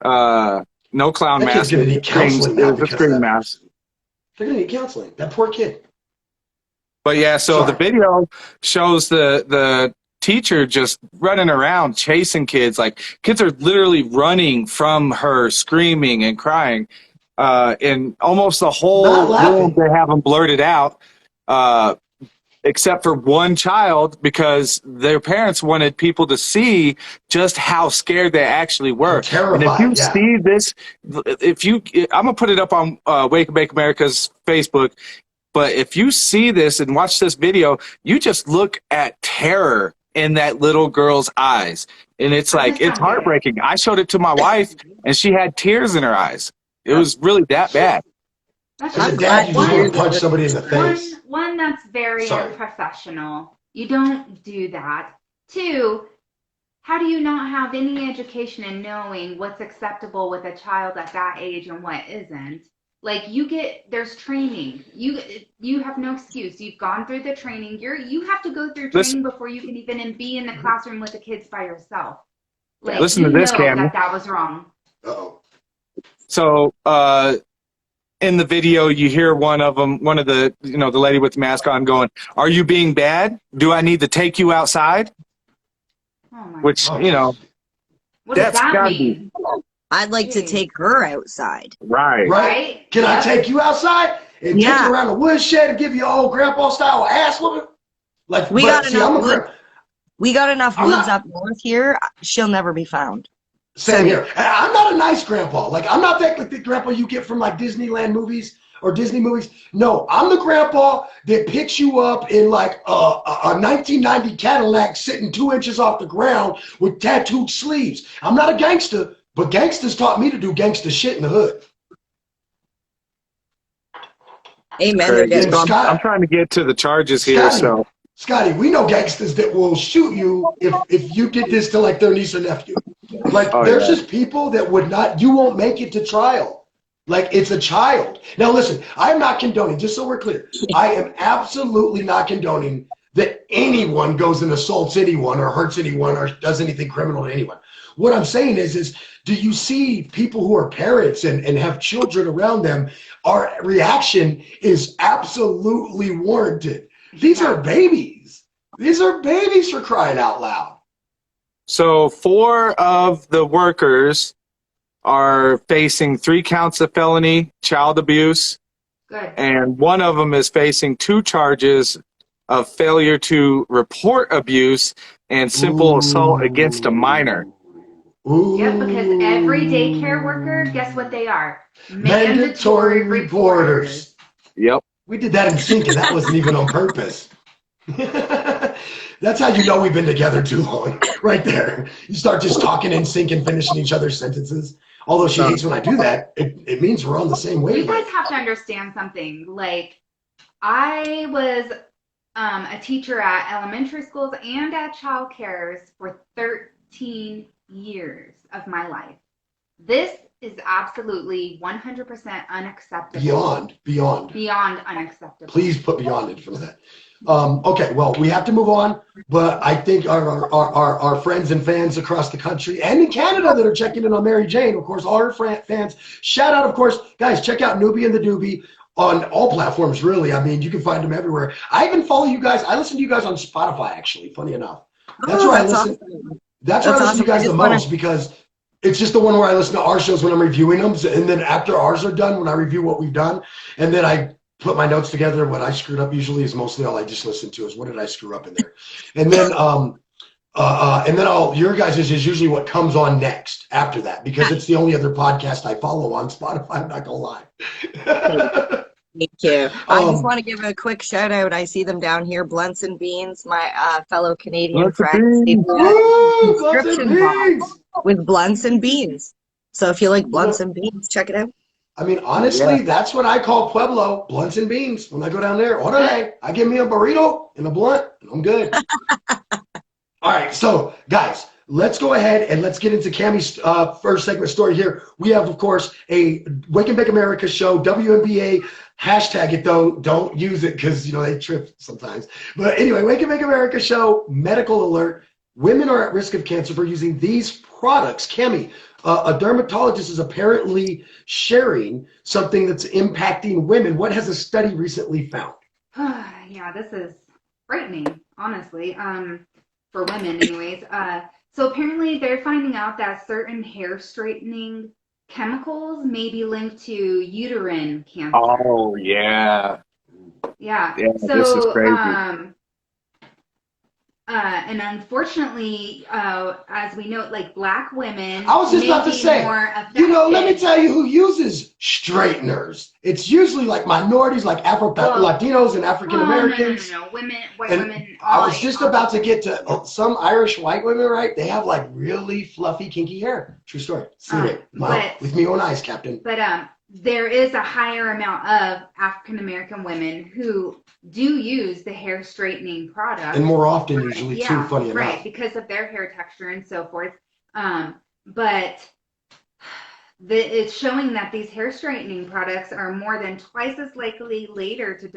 No clown That mask. kid's gonna need counseling It now was a because Scream of that. mask. They're gonna need counseling. That poor kid. But yeah, so the video shows the teacher just running around chasing kids. Like kids are literally running from her, screaming and crying. In almost the whole room, they have them blurted out. Except for one child, because their parents wanted people to see just how scared they actually were. Terrified, and if you see this, I'm gonna put it up on Wake and Bake America's Facebook. But if you see this and watch this video, you just look at terror in that little girl's eyes, and it's like it's heartbreaking. I showed it to my wife, and she had tears in her eyes. It was really that bad. That's As a dad, you just want to punch somebody in the face. One, that's very unprofessional. You don't do that. Two, how do you not have any education in knowing what's acceptable with a child at that age and what isn't? Like there's training. You have no excuse. You've gone through the training. You have to go through training before you can even be in the classroom with the kids by yourself. Like, listen to this, Cami. That was wrong. Uh-oh. So, in the video, you hear one of the, the lady with the mask on going, "Are you being bad? Do I need to take you outside?" Oh my Which, God. What that's does that gotta mean? I'd like to take her outside. Right? Can I take you outside and take you around the woodshed and give you old grandpa style ass whooping? Like we got enough woods up north here. She'll never be found. Same here. I'm not a nice grandpa. Like, I'm not that like the grandpa you get from like Disneyland movies or Disney movies. No, I'm the grandpa that picks you up in like a 1990 Cadillac sitting 2 inches off the ground with tattooed sleeves. I'm not a gangster, but gangsters taught me to do gangster shit in the hood. Amen. I'm trying to get to the charges here. Scottie, we know gangsters that will shoot you if you did this to like their niece or nephew. Like there's just people that would not, you won't make it to trial. Like it's a child. Now listen, I'm not condoning, just so we're clear, I am absolutely not condoning that anyone goes and assaults anyone or hurts anyone or does anything criminal to anyone. What I'm saying is do you see people who are parents and have children around them, our reaction is absolutely warranted. These are babies. These are babies, for crying out loud. So 4 of the workers are facing 3 counts of felony child abuse. Good. And one of them is facing 2 charges of failure to report abuse and simple assault against a minor. Ooh. Yep, because every daycare worker, guess what they are? Mandatory reporters. Yep. We did that in sync, and that wasn't even on purpose. That's how you know we've been together too long, right there. You start just talking in sync and finishing each other's sentences. Although she hates when I do that, it means we're on the same You wavelength. guys have to understand something. Like, I was a teacher at elementary schools and at child cares for 13 years of my life. This is absolutely 100% unacceptable. Beyond Unacceptable. Please put beyond in front of that. Okay, well, we have to move on, but I think our friends and fans across the country and in Canada that are checking in on Mary Jane, of course, all her fans, shout out, of course, guys, check out Noobie and the Doobie on all platforms, really. I mean, you can find them everywhere. I even follow you guys. I listen to you guys on Spotify, actually, funny enough. That's where I listen. Awesome. That's where I listen to you guys the most because it's just the one where I listen to our shows when I'm reviewing them. And then after ours are done, when I review what we've done, and then I put my notes together. What I screwed up usually is mostly all I just listen to is what did I screw up in there. And then your guys is usually what comes on next after that because it's the only other podcast I follow on Spotify. I'm not gonna lie. Thank you. I just want to give a quick shout out. I see them down here, Blunts and Beans, my fellow Canadian friends. Woo, Blunts and Beans. With Blunts and Beans. So if you like Blunts and Beans, check it out. I mean, honestly, that's what I call Pueblo, blunts and beans. When I go down there, orale, I give me a burrito and a blunt, and I'm good. All right, so guys, let's go ahead and let's get into Kami's first segment story here. We have, of course, a Wake and Bake America show, WNBA. Hashtag it though, don't use it because they trip sometimes. But anyway, Wake and Bake America show, medical alert. Women are at risk of cancer for using these products. Kami, a dermatologist is apparently sharing something that's impacting women. What has a study recently found? Yeah, this is frightening, honestly, for women anyways. So apparently they're finding out that certain hair straightening chemicals may be linked to uterine cancer. Oh, yeah. Yeah. So, this is crazy. And unfortunately, as we know, like Black women, I was just about to say, let me tell you who uses straighteners. It's usually like minorities, like Latinos and African Americans. No, women, white and women. I was just about to get to some Irish white women, right? They have like really fluffy, kinky hair. True story. Seen it with me own eyes, Captain. But there is a higher amount of African American women who do use the hair straightening product. And more often usually too, funny enough. Right, because of their hair texture and so forth. But it's showing that these hair straightening products are more than twice as likely later to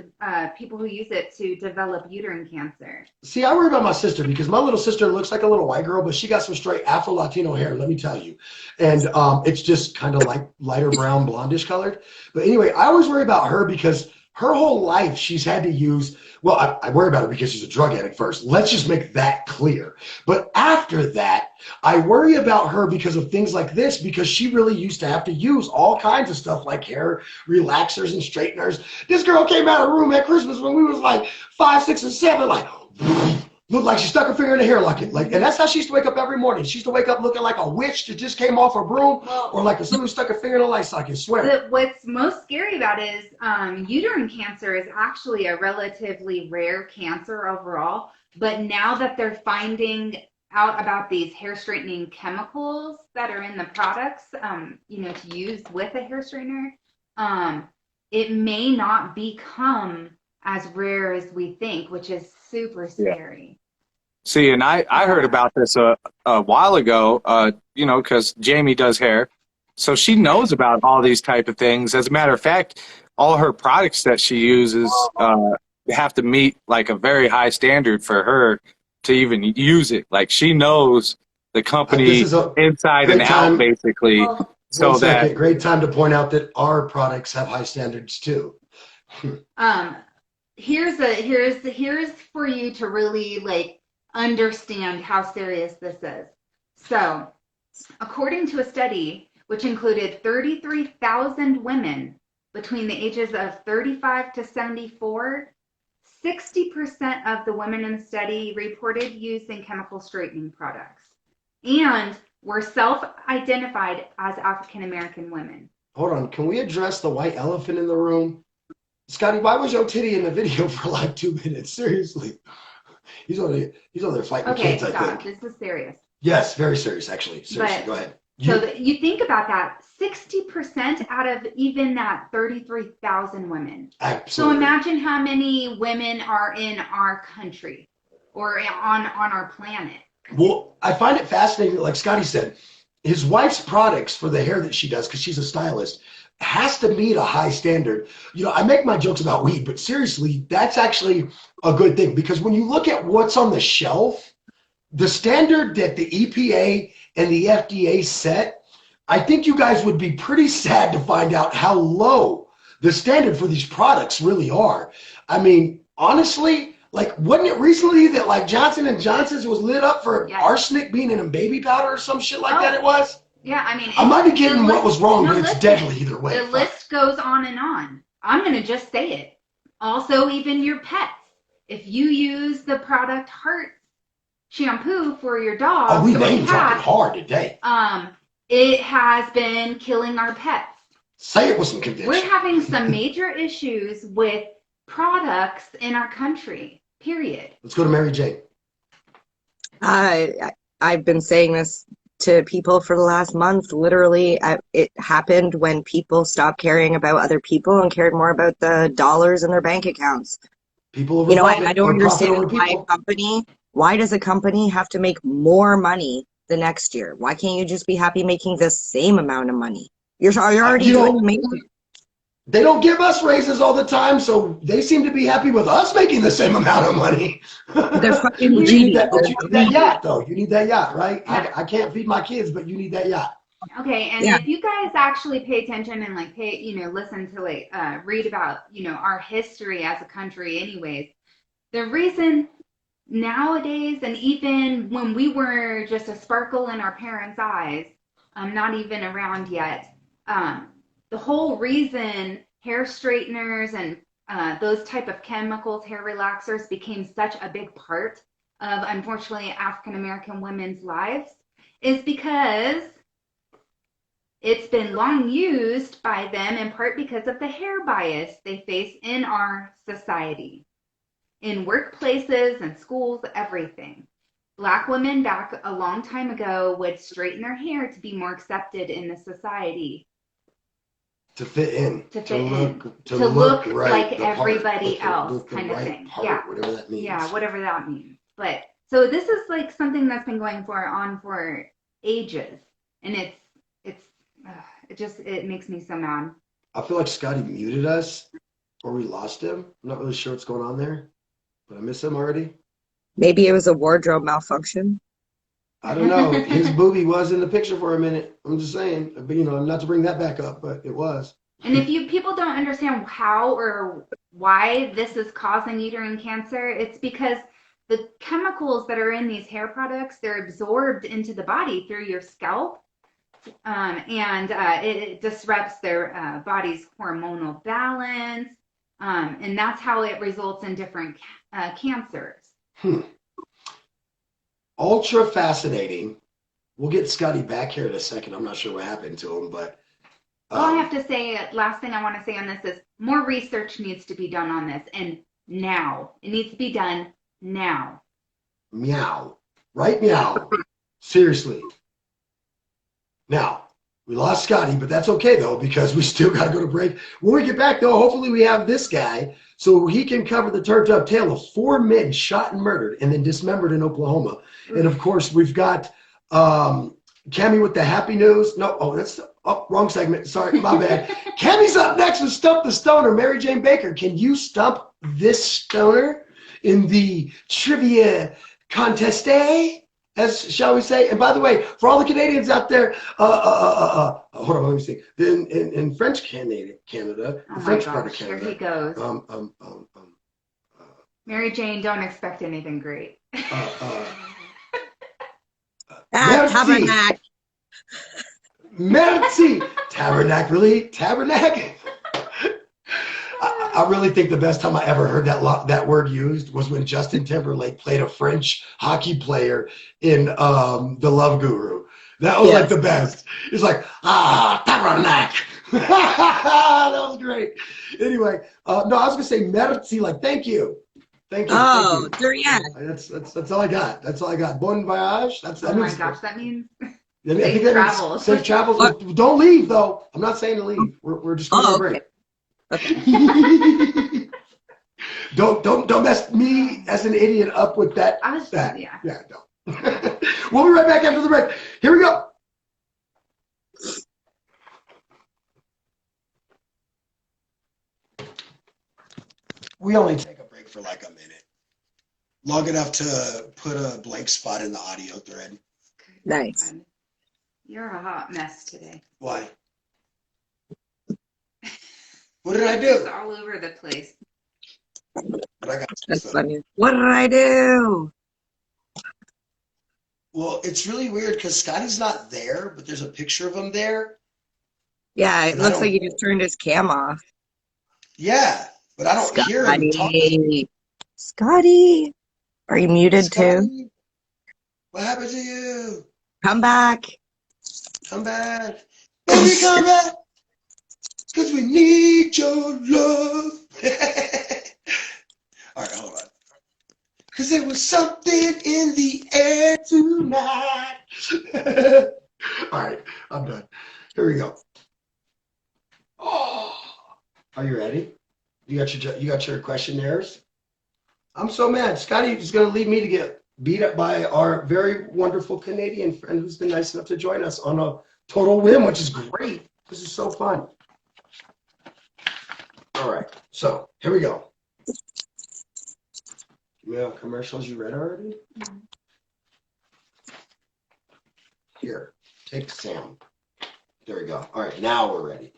people who use it to develop uterine cancer. See, I worry about my sister because my little sister looks like a little white girl, but she got some straight Afro-Latino hair, let me tell you. And it's just kind of like lighter brown, blondish colored. But anyway, I always worry about her because her whole life she's had to use, well, I worry about her because she's a drug addict first. Let's just make that clear. But after that, I worry about her because of things like this, because she really used to have to use all kinds of stuff like hair relaxers and straighteners. This girl came out of the room at Christmas when we was like 5, 6, and 7, like, looked like she stuck her finger in the hair locket. Like, and that's how she used to wake up every morning. She used to wake up looking like a witch that just came off a broom, or like if somebody stuck a finger in a light socket, swear. What's most scary about it is uterine cancer is actually a relatively rare cancer overall. But now that they're finding out about these hair straightening chemicals that are in the products, to use with a hair straightener, it may not become as rare as we think, which is super scary. Yeah. See, and I heard about this a while ago, because Jamie does hair. So she knows about all these type of things. As a matter of fact, all her products that she uses have to meet like a very high standard for her to even use it. Like she knows the company inside and out, basically. So great time to point out that our products have high standards too. here's for you to really like understand how serious this is. So, according to a study which included 33,000 women between the ages of 35 to 74, 60% of the women in the study reported using chemical straightening products and were self-identified as African American women. Hold on, can we address the white elephant in the room? Scotty, why was your titty in the video for like 2 minutes? Seriously. He's on there fighting kids, I stop. think. This is serious. Yes, very serious, actually. Seriously, go ahead. You think about that, 60% out of even that 33,000 women. Absolutely. So imagine how many women are in our country or on our planet. Well, I find it fascinating that, like Scotty said, his wife's products for the hair that she does, because she's a stylist, has to meet a high standard. You know, I make my jokes about weed, but seriously, that's actually a good thing, because when you look at what's on the shelf, the standard that the EPA and the FDA set, I think you guys would be pretty sad to find out how low the standard for these products really are. I mean, honestly, like, wasn't it recently that like Johnson & Johnson's was lit up for arsenic being in a baby powder or some shit like that it was? Yeah, I mean, I might be getting what was wrong, but it's deadly either way. The list goes on and on. I'm going to just say it. Also, even your pets. If you use the product Heart shampoo for your dog, oh, we named fucking hard today. It has been killing our pets. Say it with some conviction. We're having some major issues with products in our country. Period. Let's go to Mary Jane. I've been saying this to people for the last month. Literally, it happened when people stopped caring about other people and cared more about the dollars in their bank accounts. People, you know, I don't understand why does a company have to make more money the next year? Why can't you just be happy making the same amount of money? You're already doing amazing. They don't give us raises all the time, so they seem to be happy with us making the same amount of money. They're fucking you greedy. need that yacht, though. You need that yacht, right? Yeah. I can't feed my kids, but you need that yacht. Okay, and if you guys actually pay attention and like listen to like read about our history as a country, anyways, the reason nowadays and even when we were just a sparkle in our parents' eyes, not even around yet. The whole reason hair straighteners and those type of chemicals, hair relaxers, became such a big part of, unfortunately, African American women's lives is because it's been long used by them, in part because of the hair bias they face in our society, in workplaces and schools, everything. Black women back a long time ago would straighten their hair to be more accepted in the society. To fit in. To look right, like everybody else, kind of thing. Whatever that means. Yeah, whatever that means. But so this is like something that's been going on for ages, and it makes me so mad. I feel like Scotty muted us, or we lost him. I'm not really sure what's going on there, but I miss him already. Maybe it was a wardrobe malfunction. I don't know. His booby was in the picture for a minute. I'm just saying, but not to bring that back up, but it was. And if people don't understand how or why this is causing uterine cancer, it's because the chemicals that are in these hair products, they're absorbed into the body through your scalp, and it disrupts their body's hormonal balance, and that's how it results in different cancers. Ultra fascinating. We'll get Scotty back here in a second. I'm not sure what happened to him, but all I have to say, last thing I want to say on this is more research needs to be done on this, and now. It needs to be done now. Meow. Right, meow. Seriously. Now, we lost Scotty, but that's okay, though, because we still got to go to break. When we get back, though, hopefully we have this guy so he can cover the turned-up tale of 4 men shot and murdered and then dismembered in Oklahoma. And, of course, we've got Cami with the happy news. No, that's wrong segment. Sorry, my bad. Cami's up next with Stump the Stoner. Mary Jane Baker, can you stump this stoner in the trivia contest, as shall we say? And by the way, for all the Canadians out there, hold on, let me see. In French Canada, the French part of Canada. Here he goes. Mary Jane, don't expect anything great. Tabernacle. Merci. Tabernacle, really? Tabernacle? I really think the best time I ever heard that word used was when Justin Timberlake played a French hockey player in The Love Guru. That was like the best. It's like, tabernacle. That was great. Anyway, no, I was going to say merci, like thank you. Thank you. Oh, thank you. That's all I got. That's all I got. Bon voyage. Oh my gosh, that means safe travels. Safe travels. Don't leave though. I'm not saying to leave. We're just going to break. Okay. don't mess me as an idiot up with that. Yeah, no. We'll be right back after the break. Here we go. We only take a break for like a minute. Long enough to put a blank spot in the audio thread. Nice. You're a hot mess today. Why? What did I do? It's all over the place. But I got That's funny. What did I do? Well, it's really weird because Scotty's not there, but there's a picture of him there. Yeah, it looks like he just turned his cam off. Yeah, but I don't hear him talking. Scotty, are you muted too? What happened to you? Come back. Come back. Baby, come back. Because we need your love. All right, hold on. Because there was something in the air tonight. All right, I'm done. Here we go. Oh, are you ready? You got your questionnaires? I'm so mad. Scotty is going to leave me to get beat up by our very wonderful Canadian friend who's been nice enough to join us on a total whim, which is great. This is so fun. All right, so here we go. Yeah, commercials you read already? Mm-hmm. Here, take Sam. There we go. All right, now we're ready.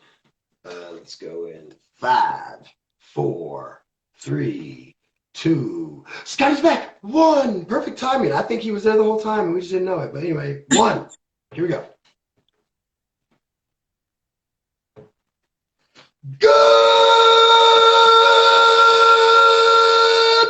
Let's go in 5, 4, 3, 2. Scotty's back. 1. Perfect timing. I think he was there the whole time and we just didn't know it. But anyway, 1. Here we go. Good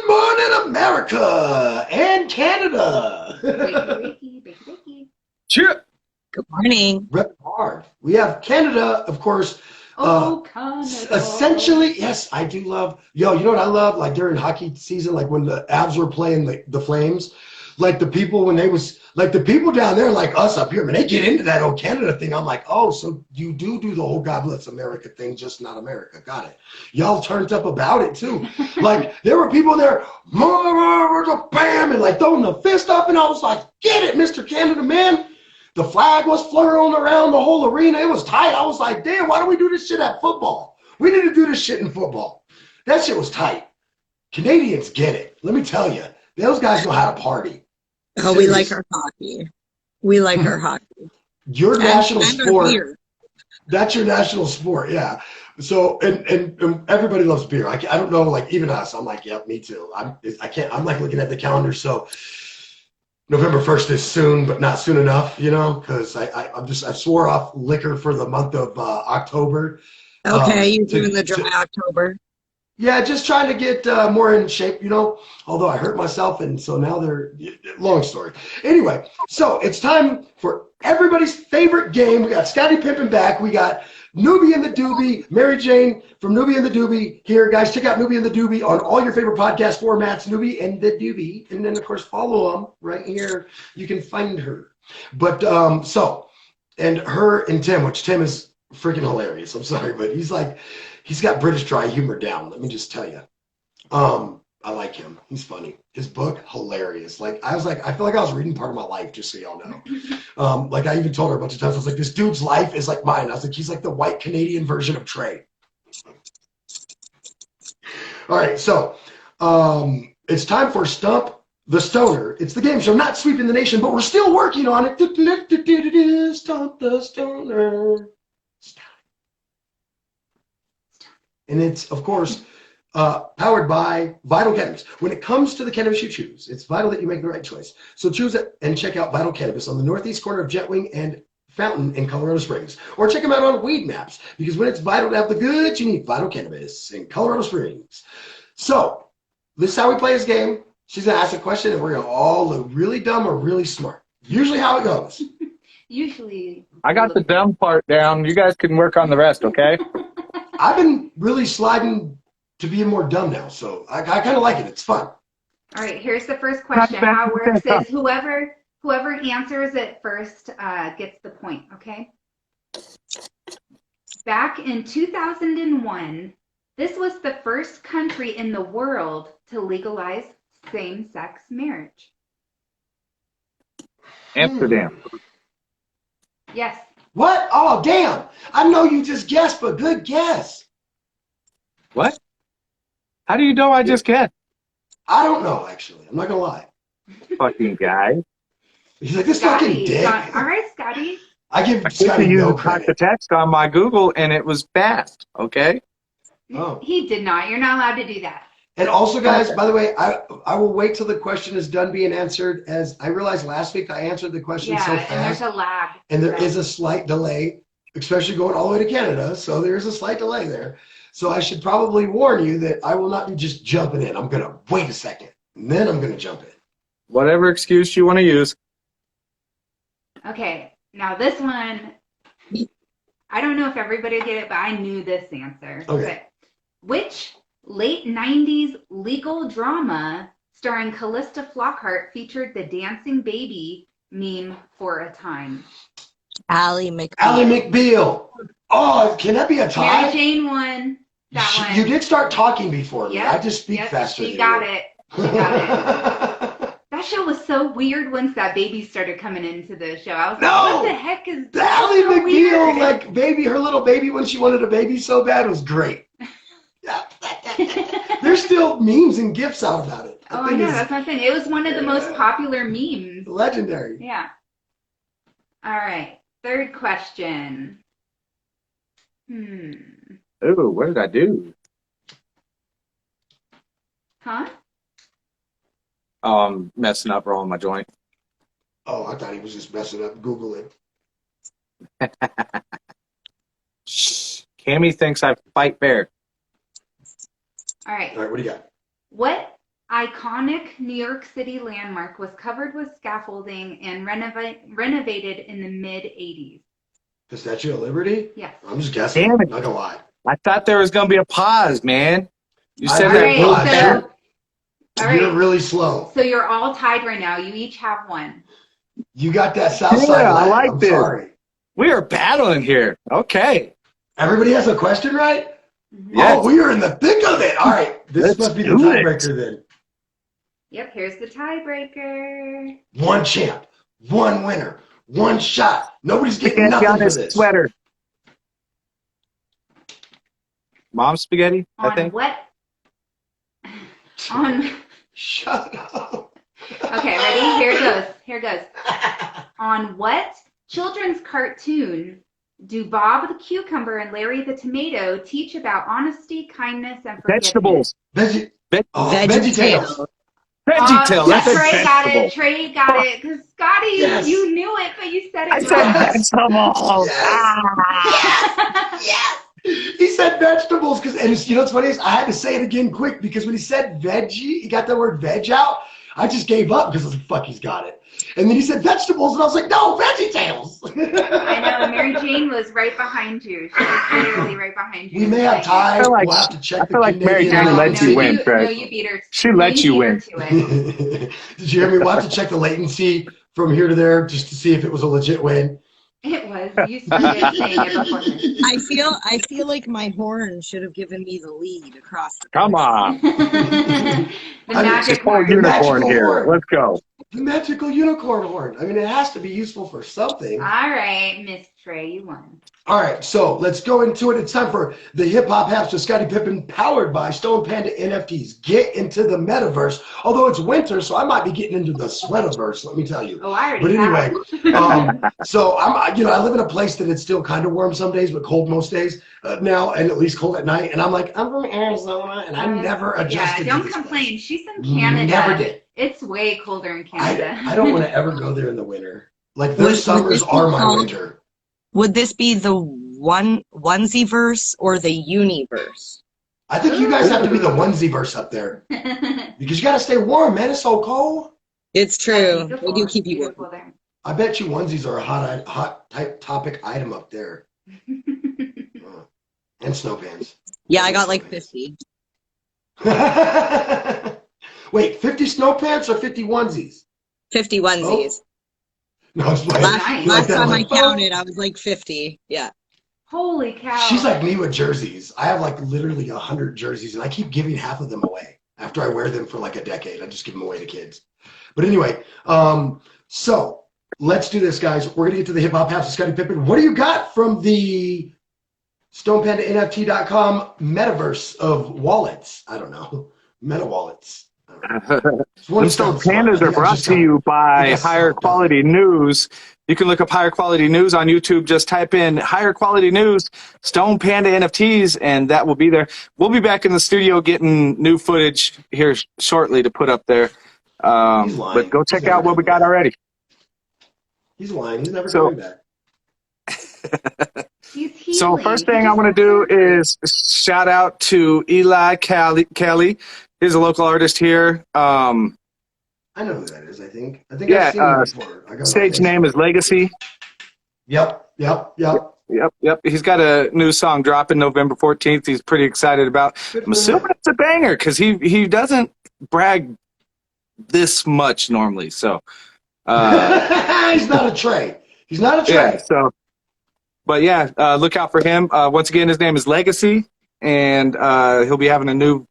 morning, America and Canada. Wakey. Cheer. Good morning. Rep hard. We have Canada, of course. Canada. Essentially, yes, I do love. Yo, you know what I love? Like during hockey season, like when the Avs were playing the Flames, like the people the people down there, like us up here, man, they get into that old Canada thing. I'm like, oh, so you do the whole God bless America thing, just not America. Got it. Y'all turned up about it too. Like there were people there, bam, and like throwing the fist up, and I was like, get it, Mr. Canada, man. The flag was flurling around the whole arena. It was tight. I was like, damn, why don't we do this shit at football? We need to do this shit in football. That shit was tight. Canadians get it. Let me tell you, those guys know how to party. Oh, we like our hockey. We like our hockey. Your national sport. That's your national sport, yeah. So, and everybody loves beer. I don't know, like even us. I'm like, yep, me too. I'm like looking at the calendar. So November 1st is soon, but not soon enough, you know, because I swore off liquor for the month of October. Okay, you're doing the dry October. Yeah, just trying to get more in shape, you know, although I hurt myself, and so now long story. Anyway, so it's time for everybody's favorite game. We got Scottie Pimpin back. We got Noobie and the Doobie, Mary Jane from Noobie and the Doobie here. Guys, check out Noobie and the Doobie on all your favorite podcast formats, Noobie and the Doobie. And then, of course, follow them right here. You can find her. But and her and Tim, which Tim is freaking hilarious. I'm sorry, but he's got British dry humor down. Let me just tell you. I like him. He's funny. His book, hilarious. Like I feel like I was reading part of my life, just so y'all know. Like I even told her a bunch of times, I was like, this dude's life is like mine. I was like, he's like the white Canadian version of Trey. All right, so it's time for Stump the Stoner. It's the game show, not sweeping the nation, but we're still working on it. Stump the Stoner. And it's, of course, powered by Vital Cannabis. When it comes to the cannabis you choose, it's vital that you make the right choice. So choose it and check out Vital Cannabis on the northeast corner of Jetwing and Fountain in Colorado Springs. Or check them out on Weed Maps, because when it's vital to have the goods, you need Vital Cannabis in Colorado Springs. So this is how we play this game. She's going to ask a question, and we're going to all look really dumb or really smart. Usually how it goes. Usually. I got the dumb part down. You guys can work on the rest, okay? I've been really sliding to being more dumb now, so I kind of like it. It's fun. All right, here's the first question. How it works is whoever answers it first gets the point, okay? Back in 2001, this was the first country in the world to legalize same-sex marriage. Amsterdam. Yes. What? Oh, damn. I know you just guessed, but good guess. What? How do you know I just guessed? I don't know, actually. I'm not going to lie. Fucking guy. He's like, this Scottie, fucking dick. all right, Scottie. I give I Scottie no used credit. the text on my Google, and it was fast, okay? Oh. He did not. You're not allowed to do that. And also, guys, by the way, I will wait till the question is done being answered, as I realized last week I answered the question so Yeah, and fast. there's a lag. And there so. is a slight delay, especially going all the way to Canada. So there is a slight delay there. So I should probably warn you that I will not be just jumping in. I'm going to wait a second, and then I'm going to jump in. Whatever excuse you want to use. Okay, now this one, I don't know if everybody will get it, but I knew this answer. Okay. But which late 90s legal drama starring Callista Flockhart featured the dancing baby meme for a time? Ally McBeal. Ally McBeal. Oh, can that be a tie? Mary Jane won that one. You did start talking before me. Yep, I just speak yep, faster She than got you. it. She got it. That show was so weird once that baby started coming into the show. I was No! like, what the heck is The Ally so McBeal, weird? like baby, her little baby when she wanted a baby so bad was great. There's still memes and gifs out about it. Oh, I know. That's my thing. It was one of the most popular memes. Legendary. Yeah. All right. Third question. Ooh, what did I do? Huh? Oh, I'm messing up, rolling my joint. Oh, I thought he was just messing up. Google it. Cammy thinks I fight fair. All right. All right, what do you got? What iconic New York City landmark was covered with scaffolding and renovated in the mid-'80s? The Statue of Liberty? Yes. I'm just guessing. Damn it. Not gonna lie. I thought there was going to be a pause, man. You said I that agree. real Pause. fast. All right. You're really slow. So you're all tied right now. You each have one. You got that South Side Yeah, I line. like I'm this. sorry. We are battling here. Okay. Everybody has a question, right? Yes. Oh, we are in the thick of it. All right. This Let's must be the do it. tiebreaker then. Yep, here's the tiebreaker. One champ, one winner, one shot. Nobody's getting Spaghetti nothing on for his this. sweater. Mom's spaghetti, I On think. what? On. Shut up. Okay, ready? Here it goes. Here it goes. On what children's cartoon do Bob the Cucumber and Larry the Tomato teach about honesty, kindness, and forgiveness? Vegetables. Veggie Tales. Veggie Tales. Yes, I said Trey got vegetable. it. Trey got it. Because Scottie, Yes. you knew it, but you said it I said vegetables. Yes. Yes. He said vegetables because, and you know what's funny is I had to say it again quick because when he said veggie, he got the word veg out. I just gave up because I was like, fuck, he's got it. And then he said vegetables, and I was like, no, Veggie Tales. I know. Mary Jane was right behind you. She was literally right behind you. We may have tied. I feel like- We'll have to check I feel like Mary Canadian Jane let you win, No, Trey. you beat her. She let you beat her win. to it. Did you hear me? We'll have to check the latency from here to there just to see if it was a legit win. It was. You started saying it before this. I feel like my horn should have given me the lead across the Come on. The magic Full horn. unicorn Magical here. horn. Let's go. The magical unicorn horn. I mean, it has to be useful for something. All right, MistaTre, you won. All right, so let's go into it. It's time for the Hip Hop Haps with Scottie Pimpin, powered by Stone Panda NFTs. Get into the metaverse. Although it's winter, so I might be getting into the sweativerse. Let me tell you. Oh, I already But anyway, have. so I live in a place that it's still kind of warm some days, but cold most days now, and at least cold at night. And I'm like, I'm from Arizona, and I never adjusted. Yeah, to don't this complain. place. She's in Canada. Never did. It's way colder in Canada. I don't want to ever go there in the winter. Like their summers are my winter. Would this be the onesie verse or the universe? I think you guys have to be the onesie verse up there because you got to stay warm, man. It's so cold. It's true. They do keep you warm. There. I bet you onesies are a hot type topic item up there. And snow pants. Yeah, I got like 50. Wait, 50 snow pants or 50 onesies? 50 onesies. Oh. No, it's like, last time I counted, I was like 50. Yeah. Holy cow. She's like me with jerseys. I have like literally 100 jerseys, and I keep giving half of them away after I wear them for like a decade. I just give them away to kids. But anyway, so let's do this, guys. We're going to get to the Hip Hop House of Scottie Pimpin. What do you got from the StonePandaNFT.com metaverse of wallets? I don't know. Meta wallets. These Stone Pandas are brought to you by Higher Quality News. You can look up Higher Quality News on YouTube. Just type in Higher Quality News, Stone Panda NFTs, and that will be there. We'll be back in the studio getting new footage here shortly to put up there. But go check out what we got already. He's lying. He's never coming back. So first thing I want to do is shout out to Eli Kelly. He's a local artist here. I know who that is, I think. I've seen him before. Stage name is Legacy. Yep. He's got a new song dropping November 14th. He's pretty excited about. I'm assuming it's a banger because he doesn't brag this much normally. So he's not a Trey. He's not a Trey. Yeah, so but yeah, look out for him. Once again, his name is Legacy, and he'll be having a new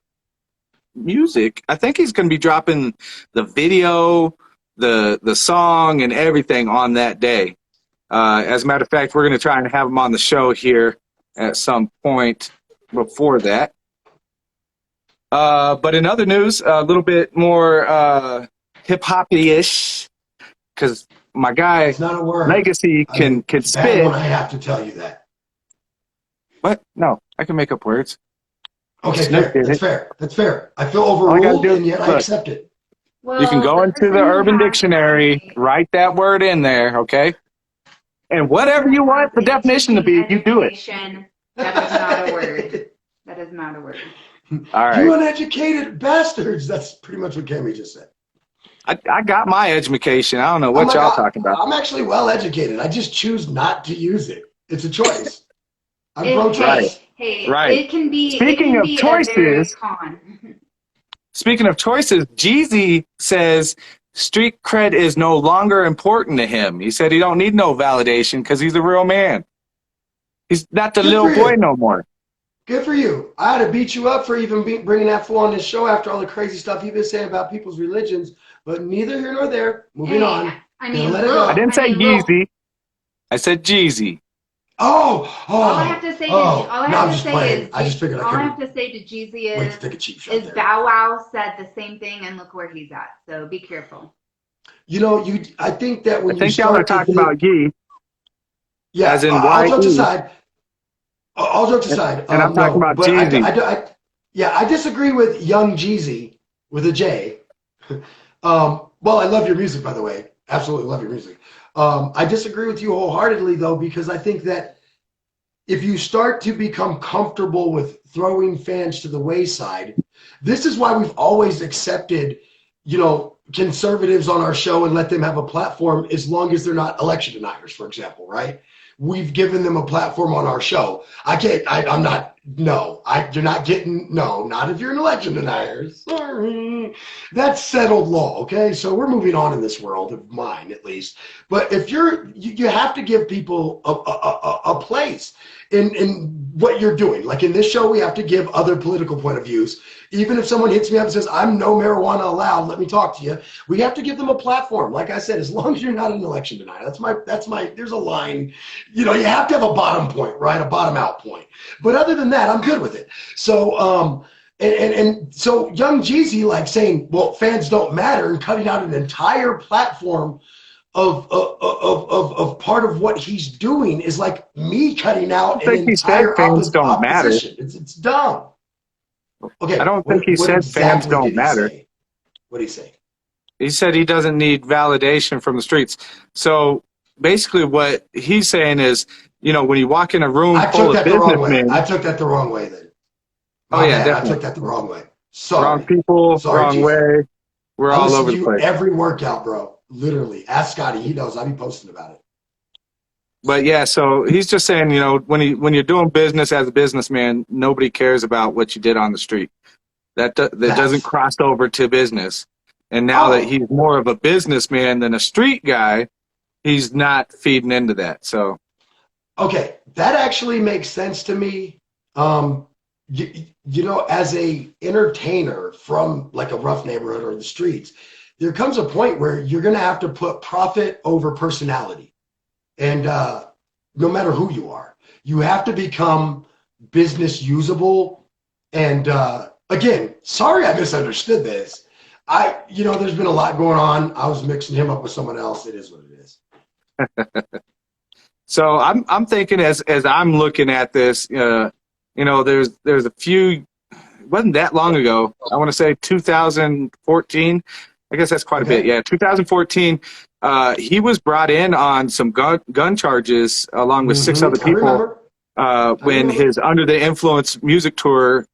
music. I think he's going to be dropping the video, the song, and everything on that day. As a matter of fact, we're going to try and have him on the show here at some point before that. But in other news, a little bit more hip-hop-ish, because my guy Legacy can spit. When I have to tell you that. What? No, I can make up words. Okay, That's fair. I feel overruled, and yet I accept it. Well, you can go into the Urban Dictionary, write that word in there, okay? And whatever you want the definition to be, you do it. That is not a word. That is not a word. All right. You uneducated bastards. That's pretty much what Cami just said. I got my education. I don't know what y'all talking about. I'm actually well educated. I just choose not to use it. It's a choice. I'm pro-choice. Hey, right. It can be. Speaking of choices, Jeezy says street cred is no longer important to him. He said he don't need no validation because he's a real man. He's not the little boy no more. Good for you. I had to beat you up for even bringing that fool on this show after all the crazy stuff you've been saying about people's religions. But neither here nor there. Moving on. I mean, I didn't say Yeezy. I said Jeezy. All I have to say to Jeezy is Bow Wow said the same thing, and look where he's at. So be careful. You know, I think that when you y'all are talking about Yee. Yeah, as in all jokes aside. All jokes aside. And I'm talking about Jeezy. I disagree with Young Jeezy with a J. Well, I love your music, by the way. Absolutely love your music. I disagree with you wholeheartedly, though, because I think that if you start to become comfortable with throwing fans to the wayside, this is why we've always accepted, conservatives on our show and let them have a platform as long as they're not election deniers, for example, right? We've given them a platform on our show. You're not getting, not if you're an election denier. Sorry. That's settled law, okay? So we're moving on in this world, of mine at least. But if you have to give people a place. And what you're doing. Like in this show, we have to give other political point of views. Even if someone hits me up and says, I'm no marijuana allowed, let me talk to you. We have to give them a platform. Like I said, as long as you're not an election denier, that's my, there's a line, you know, you have to have a bottom point, right? A bottom out point. But other than that, I'm good with it. So, and so Young Jeezy, like saying, well, fans don't matter, and cutting out an entire platform of part of what he's doing is like me cutting out an entire fans don't matter. It's dumb. Okay. I don't think he said fans don't matter. What did he say? He said he doesn't need validation from the streets. So basically what he's saying is, you know, when you walk in a room full of businessmen. I took that the wrong way then. I took that the wrong way. Sorry. Wrong people, wrong way. We're all over the place. Every workout, bro. Literally. Ask Scotty. He knows. I'll be posting about it. But yeah, so he's just saying, you know, when you're doing business as a businessman, nobody cares about what you did on the street. That doesn't cross over to business. And now that he's more of a businessman than a street guy, he's not feeding into that. So, okay, that actually makes sense to me. You know, as a entertainer from like a rough neighborhood or the streets, there comes a point where you're going to have to put profit over personality. And no matter who you are, you have to become business usable. And again, sorry I misunderstood this. You know, there's been a lot going on. I was mixing him up with someone else. It is what it is. So I'm thinking as I'm looking at this, you know, there's a few, it wasn't that long ago. I want to say 2014. I guess that's quite a bit. Yeah, 2014. He was brought in on some gun charges along with 6 other people when his Under the Influence music tour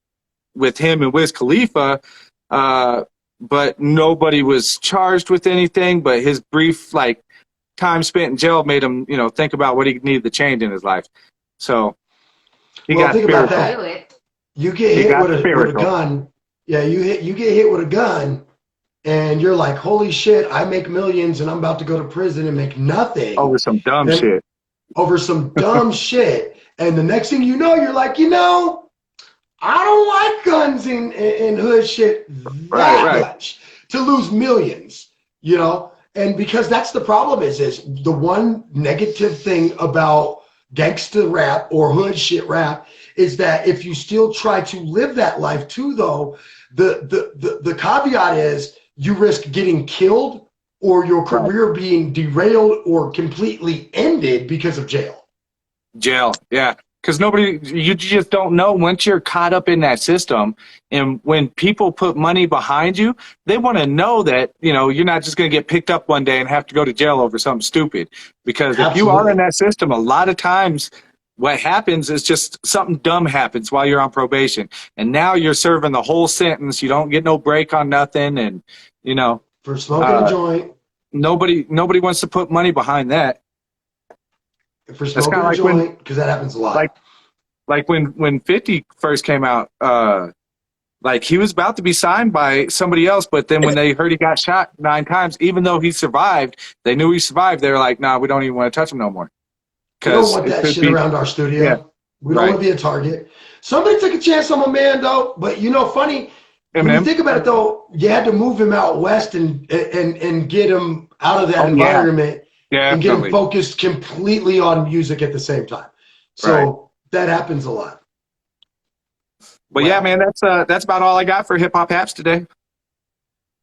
with him and Wiz Khalifa. But nobody was charged with anything. But his brief time spent in jail made him, you know, think about what he needed to change in his life. So he got think spiritual. about that. You get hit with a gun. Yeah, you get hit with a gun. And you're like, holy shit, I make millions and I'm about to go to prison and make nothing. Over some dumb shit. Over some dumb shit. And the next thing you know, you're like, you know, I don't like guns and hood shit that much to lose millions, you know? And because that's the problem is the one negative thing about gangsta rap or hood shit rap is that if you still try to live that life too, though, the caveat is, you risk getting killed or your career being derailed or completely ended because of jail. Jail, yeah. Because you just don't know once you're caught up in that system. And when people put money behind you, they want to know that, you know, you're not just going to get picked up one day and have to go to jail over something stupid. Because if you are in that system, a lot of times what happens is just something dumb happens while you're on probation. And now you're serving the whole sentence. You don't get no break on nothing. And, you know. For smoking a joint. Nobody wants to put money behind that. For smoking a joint, because that happens a lot. Like when 50 first came out, like he was about to be signed by somebody else, but then when they heard he got shot 9 times, even though he survived, they knew he survived. They were like, nah, we don't even want to touch him no more. We don't want that shit around our studio. Yeah. We don't want to be a target. Somebody took a chance on my man, though. But, you know, funny, when you think about it, though, you had to move him out west and get him out of that environment and get him focused completely on music at the same time. So that happens a lot. But yeah, man, that's about all I got for Hip Hop Haps today.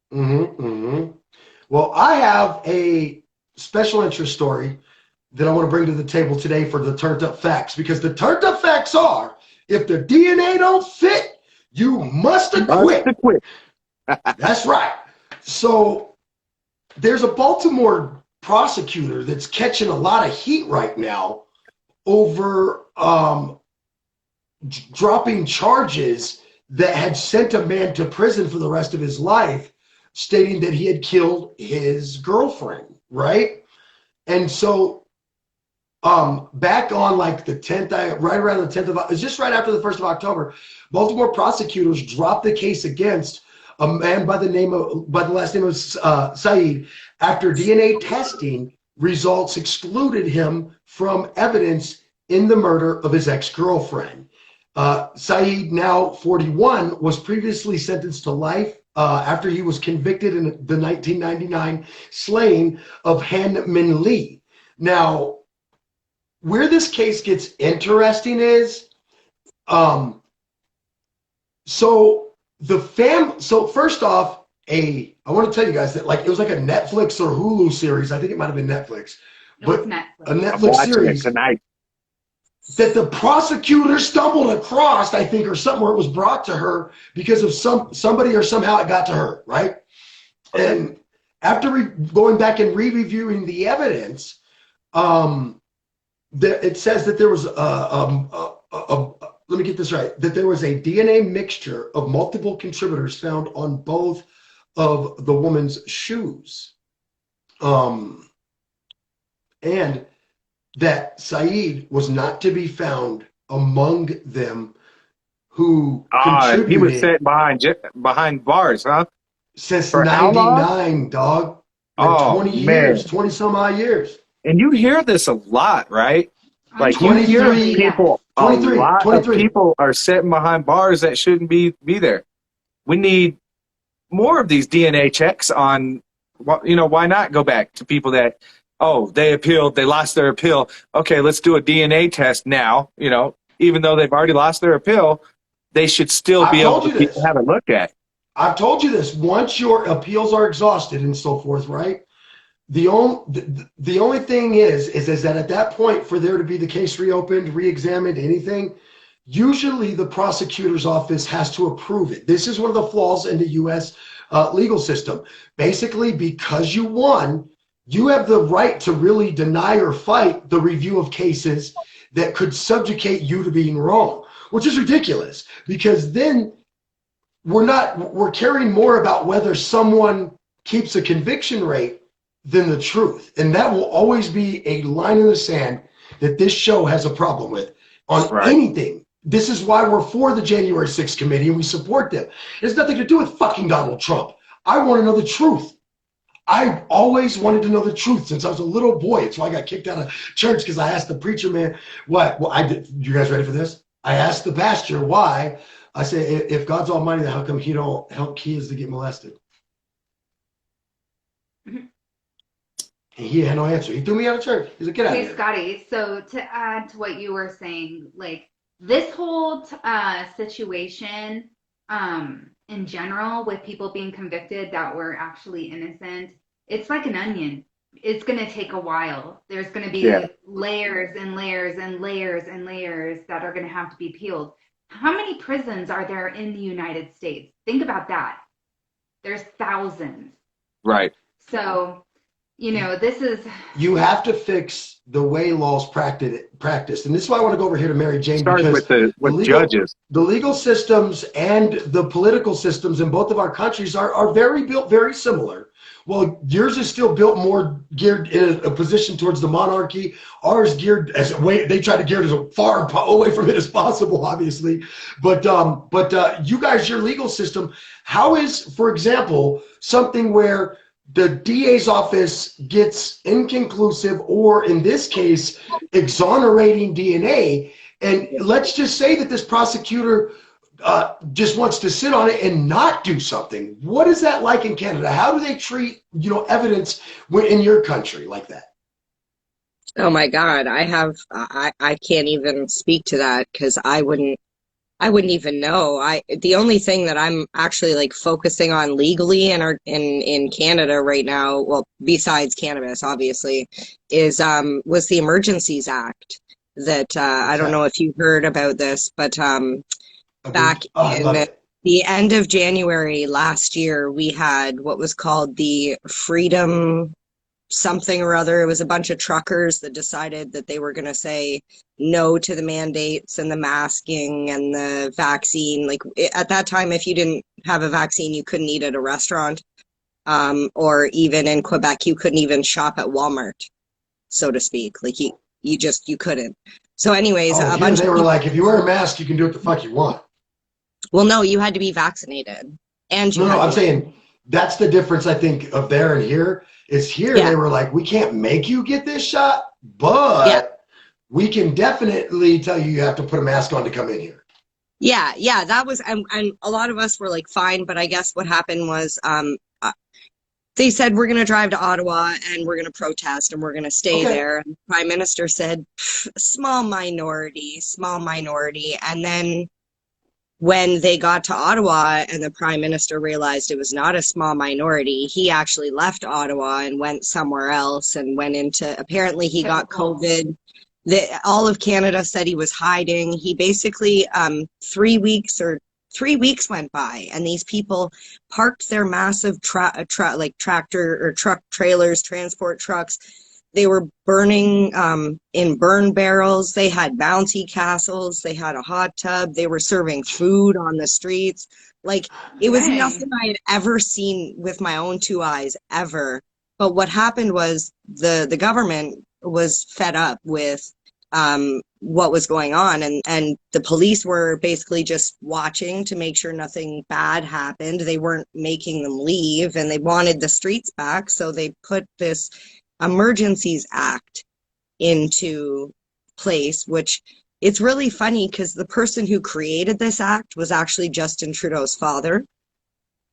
Well, I have a special interest story that I want to bring to the table today for the turned up facts, because the turned up facts are, if the DNA don't fit, you must acquit. That's right. So there's a Baltimore prosecutor that's catching a lot of heat right now over dropping charges that had sent a man to prison for the rest of his life, stating that he had killed his girlfriend, right? And so back on like the 10th, right around the 10th of, it's just right after the 1st of October, Baltimore prosecutors dropped the case against a man by the last name of Saeed after DNA testing results excluded him from evidence in the murder of his ex-girlfriend. Saeed, now 41, was previously sentenced to life after he was convicted in the 1999 slaying of Han Min Lee. Now, where this case gets interesting is, so first off, I want to tell you guys that like it was like a Netflix or Hulu series. I think it might have been Netflix, but Netflix. a Netflix series tonight. That the prosecutor stumbled across, I think, or something where it was brought to her because of somebody or somehow it got to her, right? And after going back and re-reviewing the evidence, it says that there was let me get this right, that there was a DNA mixture of multiple contributors found on both of the woman's shoes. And that Saeed was not to be found among them who contributed. He was set behind bars, huh? Since For how long? 99, dog. Like 20 years, 20 some odd years. And you hear this a lot, right? Like 23, you hear people, 23, a lot 23. of people are sitting behind bars that shouldn't be there. We need more of these DNA checks on, why not go back to people that, they appealed, they lost their appeal. Okay, let's do a DNA test now. Even though they've already lost their appeal, they should still be able to have it looked at. I've told you this. Once your appeals are exhausted and so forth, right? The only thing is that at that point, for there to be the case reopened, re-examined, anything, usually the prosecutor's office has to approve it. This is one of the flaws in the U.S. Legal system. Basically, because you won, you have the right to really deny or fight the review of cases that could subjugate you to being wrong, which is ridiculous because then we're caring more about whether someone keeps a conviction rate than the truth. And that will always be a line in the sand that this show has a problem with on anything. This is why we're for the January 6th committee and we support them. It has nothing to do with fucking Donald Trump. I want to know the truth. I always wanted to know the truth since I was a little boy. It's why I got kicked out of church because I asked the preacher man, what? Well, I did. You guys ready for this? I asked the pastor why. I said, if God's almighty, how come he don't help kids to get molested? And he had no answer. He threw me out of church. He's like, get out of here. Hey, Scottie, so to add to what you were saying, like this whole situation in general with people being convicted that were actually innocent, it's like an onion. It's going to take a while. There's going to be layers and layers and layers and layers that are going to have to be peeled. How many prisons are there in the United States? Think about that. There's thousands. Right. So, this is... You have to fix the way laws practiced. And this is why I want to go over here to Mary Jane. Starting with the judges. The legal systems and the political systems in both of our countries are built very similar. Well, yours is still built more geared in a position towards the monarchy. Ours geared they try to gear it as far away from it as possible, obviously. But you guys, your legal system, how is, for example, something where the DA's office gets inconclusive or, in this case, exonerating DNA, and let's just say that this prosecutor just wants to sit on it and not do something. What is that like in Canada? How do they treat, evidence in your country like that? Oh my God, I can't even speak to that because I wouldn't even know. The only thing that I'm actually like focusing on legally in Canada right now, well, besides cannabis, obviously, was the Emergencies Act that I don't know if you heard about this, but back in the end of January last year, we had what was called the Freedom something or other. It was a bunch of truckers that decided that they were going to say no to the mandates and the masking and the vaccine. Like at that time, if you didn't have a vaccine, you couldn't eat at a restaurant, or even in Quebec, you couldn't even shop at Walmart, so to speak. Like you couldn't. So anyways, a bunch they were like, if you wear a mask, you can do what the fuck you want. Well, no, you had to be vaccinated. And I'm saying that's the difference, I think, of there and here. Is here they were like, we can't make you get this shot, but we can definitely tell you have to put a mask on to come in here. Yeah, that was, and a lot of us were like, fine, but I guess what happened was, they said, we're going to drive to Ottawa and we're going to protest and we're going to stay Okay. there. And the Prime Minister said, small minority, small minority. And then when they got to Ottawa and the Prime Minister realized it was not a small minority, he actually left Ottawa and went somewhere else and went into, apparently he got COVID. All of Canada said he was hiding. He basically, 3 weeks went by and these people parked their massive like tractor or truck trailers, transport trucks. They were burning in burn barrels. They had bouncy castles. They had a hot tub. They were serving food on the streets. Like, it was Dang. nothing I had ever seen with my own two eyes, ever. But what happened was the government was fed up with what was going on, and the police were basically just watching to make sure nothing bad happened. They weren't making them leave, and they wanted the streets back, so they put this Emergencies Act into place, which it's really funny because the person who created this act was actually Justin Trudeau's father,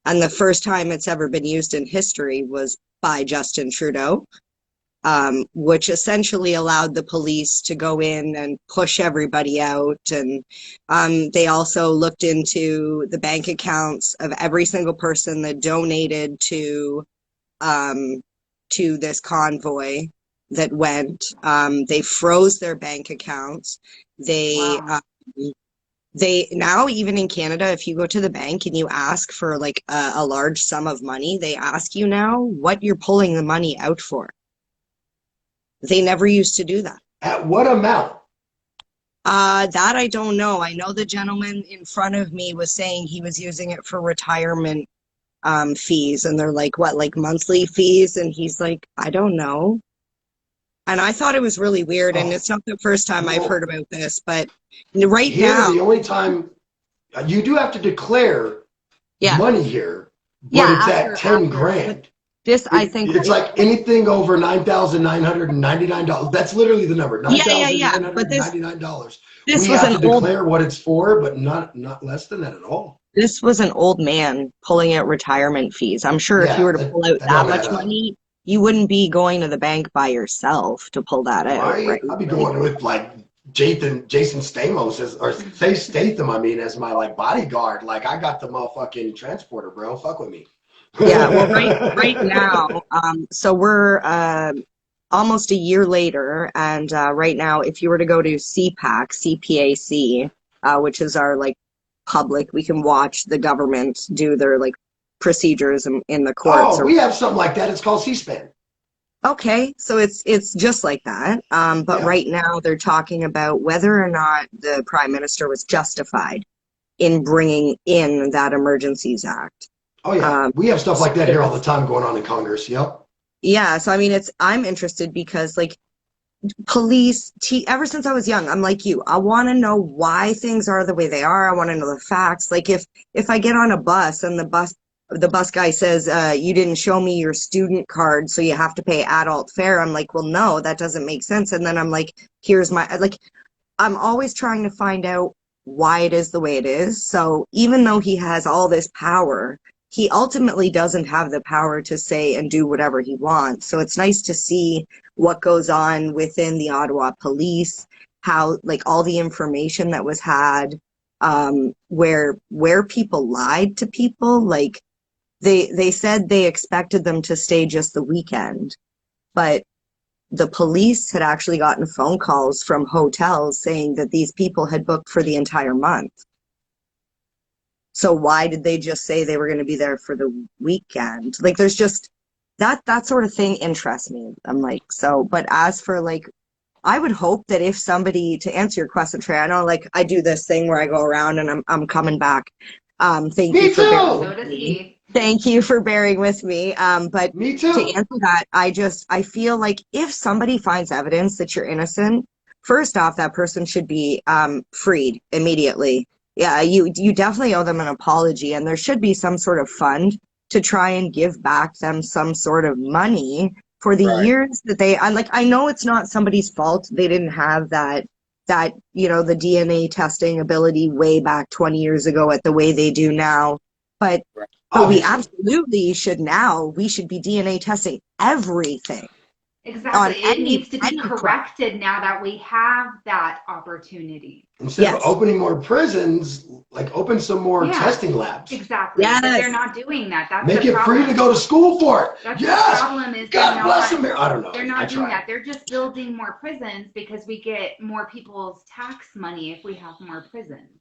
and the first time it's ever been used in history was by Justin Trudeau. Which essentially allowed the police to go in and push everybody out. And they also looked into the bank accounts of every single person that donated to this convoy that went. They froze their bank accounts. Wow. They now, even in Canada, if you go to the bank and you ask for like a large sum of money, they ask you now what you're pulling the money out for. They never used to do that. At what amount? That I don't know. I know the gentleman in front of me was saying he was using it for retirement fees, and they're like, what, like monthly fees? And he's like, I don't know. And I thought it was really weird, and it's not the first time I've heard about this, but right Here, now, the only time you do have to declare money here, but it's at 10 grand. This, I think, it's like anything over $9,999. That's literally the number. $9,999. This we was have an to old, declare what it's for, but not less than that at all. this was an old man pulling out retirement fees. I'm sure if you were to pull out that much money, you wouldn't be going to the bank by yourself to pull that out. Right? I'd be going with like Jason Stamos Statham, as my like bodyguard. Like, I got the motherfucking transporter, bro. Fuck with me. Yeah, well, right now, so we're almost a year later, and right now, if you were to go to CPAC, which is our like public, we can watch the government do their like procedures in the courts. Oh, we have something like that. It's called C-SPAN. Okay, so it's just like that. But right now, they're talking about whether or not the Prime Minister was justified in bringing in that Emergencies Act. Oh yeah, we have stuff like that here all the time going on in Congress. Yep. Yeah, so I mean, I'm interested because like police, ever since I was young, I'm like you. I want to know why things are the way they are. I want to know the facts. Like if I get on a bus and the bus guy says, you didn't show me your student card, so you have to pay adult fare. I'm like, well, no, that doesn't make sense. And then I'm like, here's my, like, I'm always trying to find out why it is the way it is. So even though he has all this power, he ultimately doesn't have the power to say and do whatever he wants. So it's nice to see what goes on within the Ottawa police, how like all the information that was had, where people lied to people. Like they said they expected them to stay just the weekend, but the police had actually gotten phone calls from hotels saying that these people had booked for the entire month. So why did they just say they were going to be there for the weekend? Like, there's just that sort of thing interests me. I'm like, so, but as for like, I would hope that if somebody, to answer your question, Trey, I know like I do this thing where I go around and I'm coming back. Thank you for bearing with me. Thank you for bearing with me. But me too. To answer that, I feel like if somebody finds evidence that you're innocent, first off, that person should be freed immediately. Yeah, you definitely owe them an apology, and there should be some sort of fund to try and give back them some sort of money for the years that I know it's not somebody's fault they didn't have that that, the DNA testing ability way back 20 years ago at the way they do now. But we absolutely should now. We should be DNA testing everything. Exactly. It needs to be corrected now that we have that opportunity. Instead of opening more prisons, like open some more testing labs. Exactly. Yes. But they're not doing that. That's Make it free to go to school for it. That's the problem is God bless them. I don't know. They're not doing that. They're just building more prisons because we get more people's tax money if we have more prisons.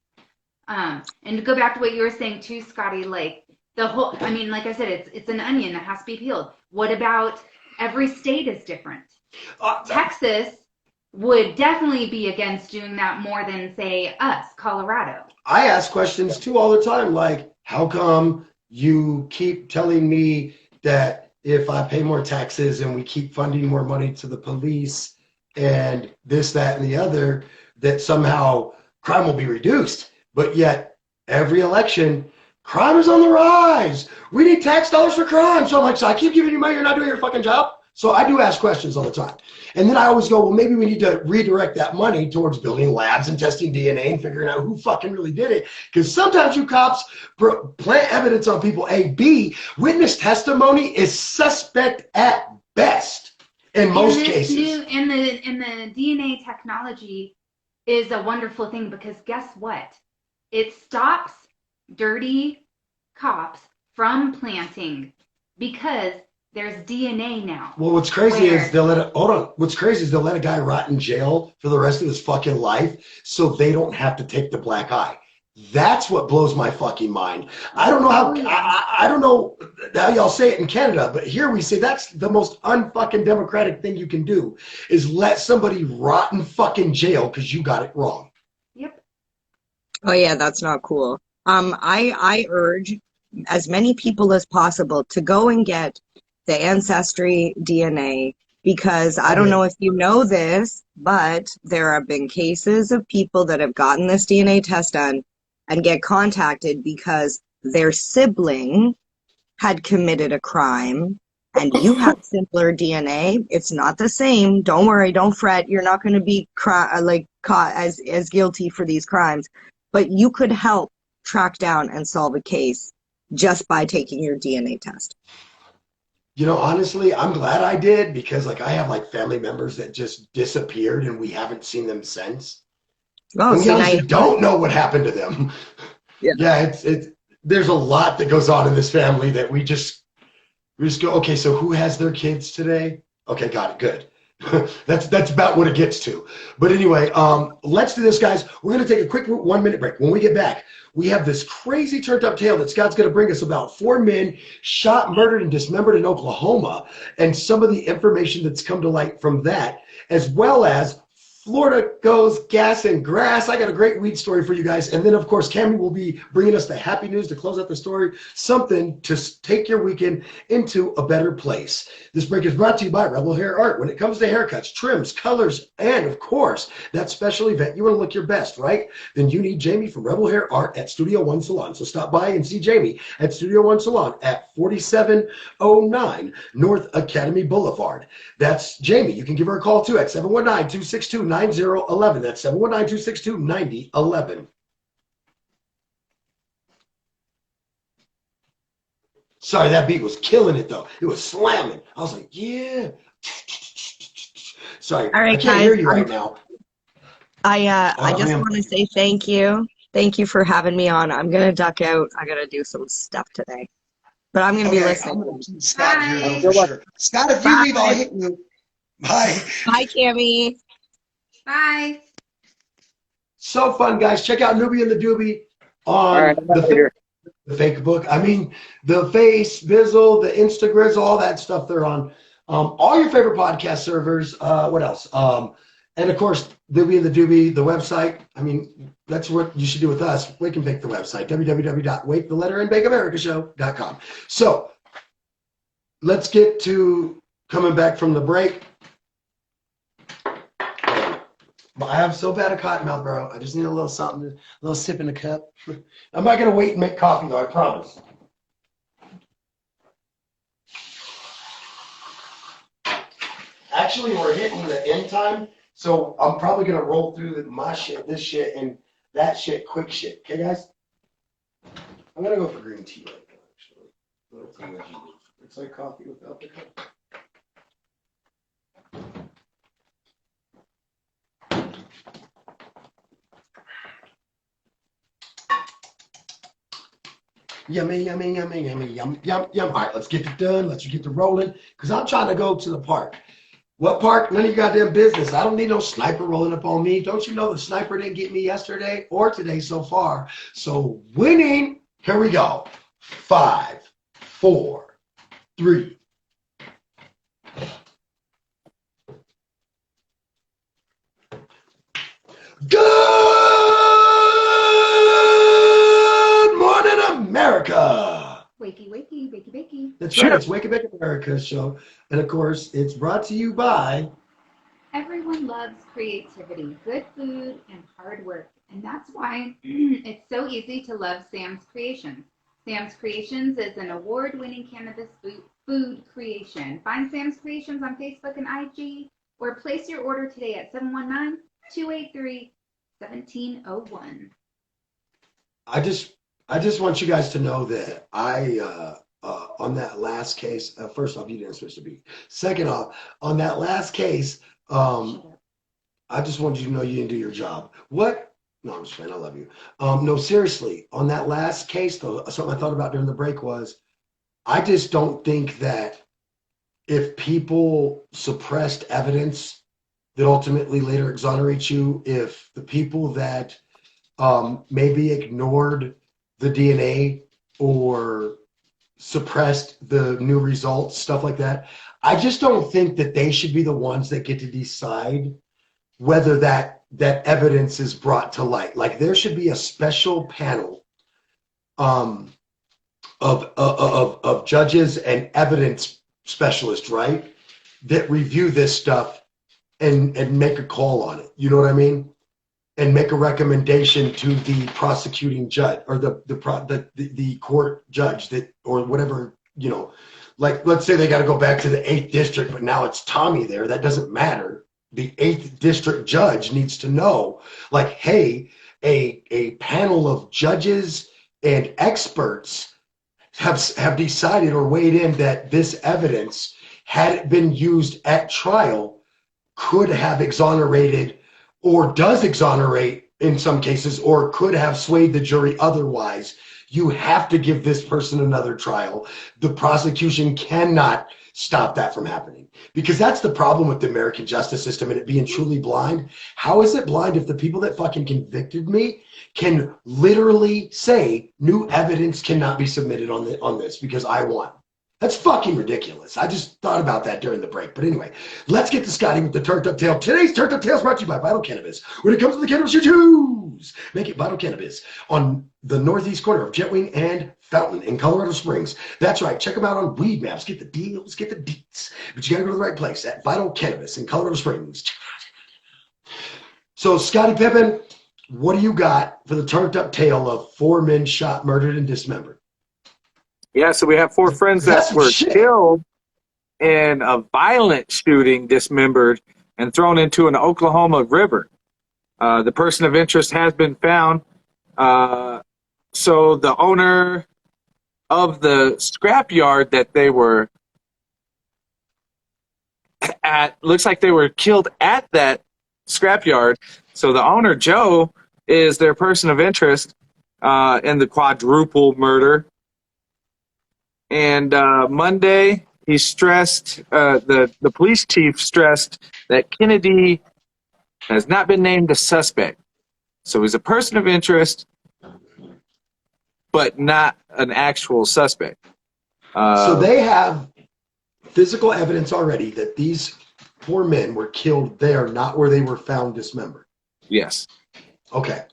And to go back to what you were saying too, Scottie, like like I said, it's an onion that has to be peeled. What about every state is different? Texas would definitely be against doing that more than, say, us, Colorado. I ask questions too all the time, like, how come you keep telling me that if I pay more taxes and we keep funding more money to the police and this, that, and the other, that somehow crime will be reduced? But yet, every election, crime is on the rise. We need tax dollars for crime. So I'm like, so I keep giving you money, you're not doing your fucking job? So I do ask questions all the time. And then I always go, well, maybe we need to redirect that money towards building labs and testing DNA and figuring out who fucking really did it. Because sometimes you cops plant evidence on people. A, B, witness testimony is suspect at best in most cases. And the DNA technology is a wonderful thing because guess what? It stops dirty cops from planting because there's DNA now. Well, what's crazy is What's crazy is they'll let a guy rot in jail for the rest of his fucking life so they don't have to take the black eye. That's what blows my fucking mind. I don't know how I don't know how y'all say it in Canada, but here we say that's the most unfucking democratic thing you can do is let somebody rot in fucking jail because you got it wrong. Yep. Oh yeah, that's not cool. I urge as many people as possible to go and get the Ancestry DNA because I don't know if you know this, but there have been cases of people that have gotten this DNA test done and get contacted because their sibling had committed a crime and you have simpler DNA. It's not the same. Don't worry, don't fret. You're not going to be caught as guilty for these crimes, but you could help track down and solve a case just by taking your DNA test. You know, honestly, I'm glad I did because like I have like family members that just disappeared and we haven't seen them since. Oh, and we honestly don't know what happened to them. Yeah, it's there's a lot that goes on in this family that we just go, okay, so who has their kids today? Okay, got it, good. That's about what it gets to. But anyway, let's do this, guys. We're going to take a quick 1 minute break. When we get back, we have this crazy turned up tale that Scott's going to bring us about 4 men shot, murdered, and dismembered in Oklahoma and some of the information that's come to light from that, as well as Florida goes gas and grass. I got a great weed story for you guys. And then, of course, Cami will be bringing us the happy news to close out the story, something to take your weekend into a better place. This break is brought to you by Rebel Hair Art. When it comes to haircuts, trims, colors, and, of course, that special event, you want to look your best, right? Then you need Jamie from Rebel Hair Art at Studio One Salon. So stop by and see Jamie at Studio One Salon at 4709 North Academy Boulevard. That's Jamie. You can give her a call, too, at 719-262-9011. That's 719-262-9011. Sorry, that beat was killing it, though. It was slamming. I was like, yeah. Sorry, all right, I can't hear you right now. I just want to say thank you. Thank you for having me on. I'm going to duck out. I got to do some stuff today. But I'm going to be listening. Scott, here, for sure. Scott, if you leave, I'll hit you. Bye. Bye, Cami. Bye. So fun, guys. Check out Noobie and the Doobie on the Facebook. I mean, the Face, Bizzle, the Instagram, all that stuff they're on. All your favorite podcast servers. What else? And, of course, Noobie and the Doobie, the website. I mean, that's what you should do with us. Wake and Bake the website, www.waketheletterandbakeamericashow.com. So let's get to coming back from the break. I have so bad a cotton mouth, bro. I just need a little something, a little sip in the cup. I'm not going to wait and make coffee, though, I promise. Actually, we're hitting the end time, So I'm probably gonna roll through my shit, this shit, and that shit, quick shit. Okay, guys? I'm gonna go for green tea right now, actually. It's like coffee without the cup. Yummy, yummy, yummy, yummy, yum, yum, yum. All right, let's get it done. Let's get it rolling. Because I'm trying to go to the park. What park? None of your goddamn business. I don't need no sniper rolling up on me. Don't you know the sniper didn't get me yesterday or today so far? So winning. Here we go. 5, 4, 3. Good morning, America. Wakey, wakey, wakey, wakey. That's right. It's Wake and Bake America show. And of course, it's brought to you by Everyone loves creativity, good food, and hard work. And that's why it's so easy to love Sam's Creations. Sam's Creations is an award-winning cannabis food creation. Find Sam's Creations on Facebook and IG, or place your order today at 719-283-1701. I just want you guys to know that on that last case, first off, you didn't switch to beat. Second off, on that last case, I just wanted you to know you didn't do your job. What? No, I'm just playing. I love you. No, seriously, on that last case, though, something I thought about during the break was, I just don't think that if people suppressed evidence that ultimately later exonerate you, if the people that maybe ignored the DNA or suppressed the new results, stuff like that, I just don't think that they should be the ones that get to decide whether that evidence is brought to light. Like, there should be a special panel of judges and evidence specialists, right, that review this stuff and make a call on it. You know what I mean? And make a recommendation to the prosecuting judge or the court judge that, or whatever, you know, like, let's say they got to go back to the 8th district, but now it's Tommy there. That doesn't matter. The 8th district judge needs to know, like, hey, a panel of judges and experts have decided or weighed in that this evidence, had it been used at trial, could have exonerated or does exonerate in some cases, or could have swayed the jury otherwise. You have to give this person another trial. The prosecution cannot stop that from happening, because that's the problem with the American justice system and it being truly blind. How is it blind if the people that fucking convicted me can literally say new evidence cannot be submitted on this because I won? That's fucking ridiculous. I just thought about that during the break. But anyway, let's get to Scotty with the Turned Up Tale. Today's Turned Up Tale is brought to you by Vital Cannabis. When it comes to the cannabis you choose, make it Vital Cannabis on the northeast corner of Jetwing and Fountain in Colorado Springs. That's right. Check them out on Weed Maps. Get the deals, get the deets. But you got to go to the right place at Vital Cannabis in Colorado Springs. So, Scottie Pimpin, what do you got for the Turned Up Tale of 4 men shot, murdered, and dismembered? Yeah, so we have 4 friends that were killed in a violent shooting, dismembered, and thrown into an Oklahoma river. The person of interest has been found. So the owner of the scrapyard that they were at, looks like they were killed at that scrapyard. So the owner, Joe, is their person of interest in the quadruple murder. And Monday, he stressed, the police chief stressed that Kennedy has not been named a suspect. So he's a person of interest, but not an actual suspect. So they have physical evidence already that these 4 men were killed there, not where they were found dismembered. Yes. Okay.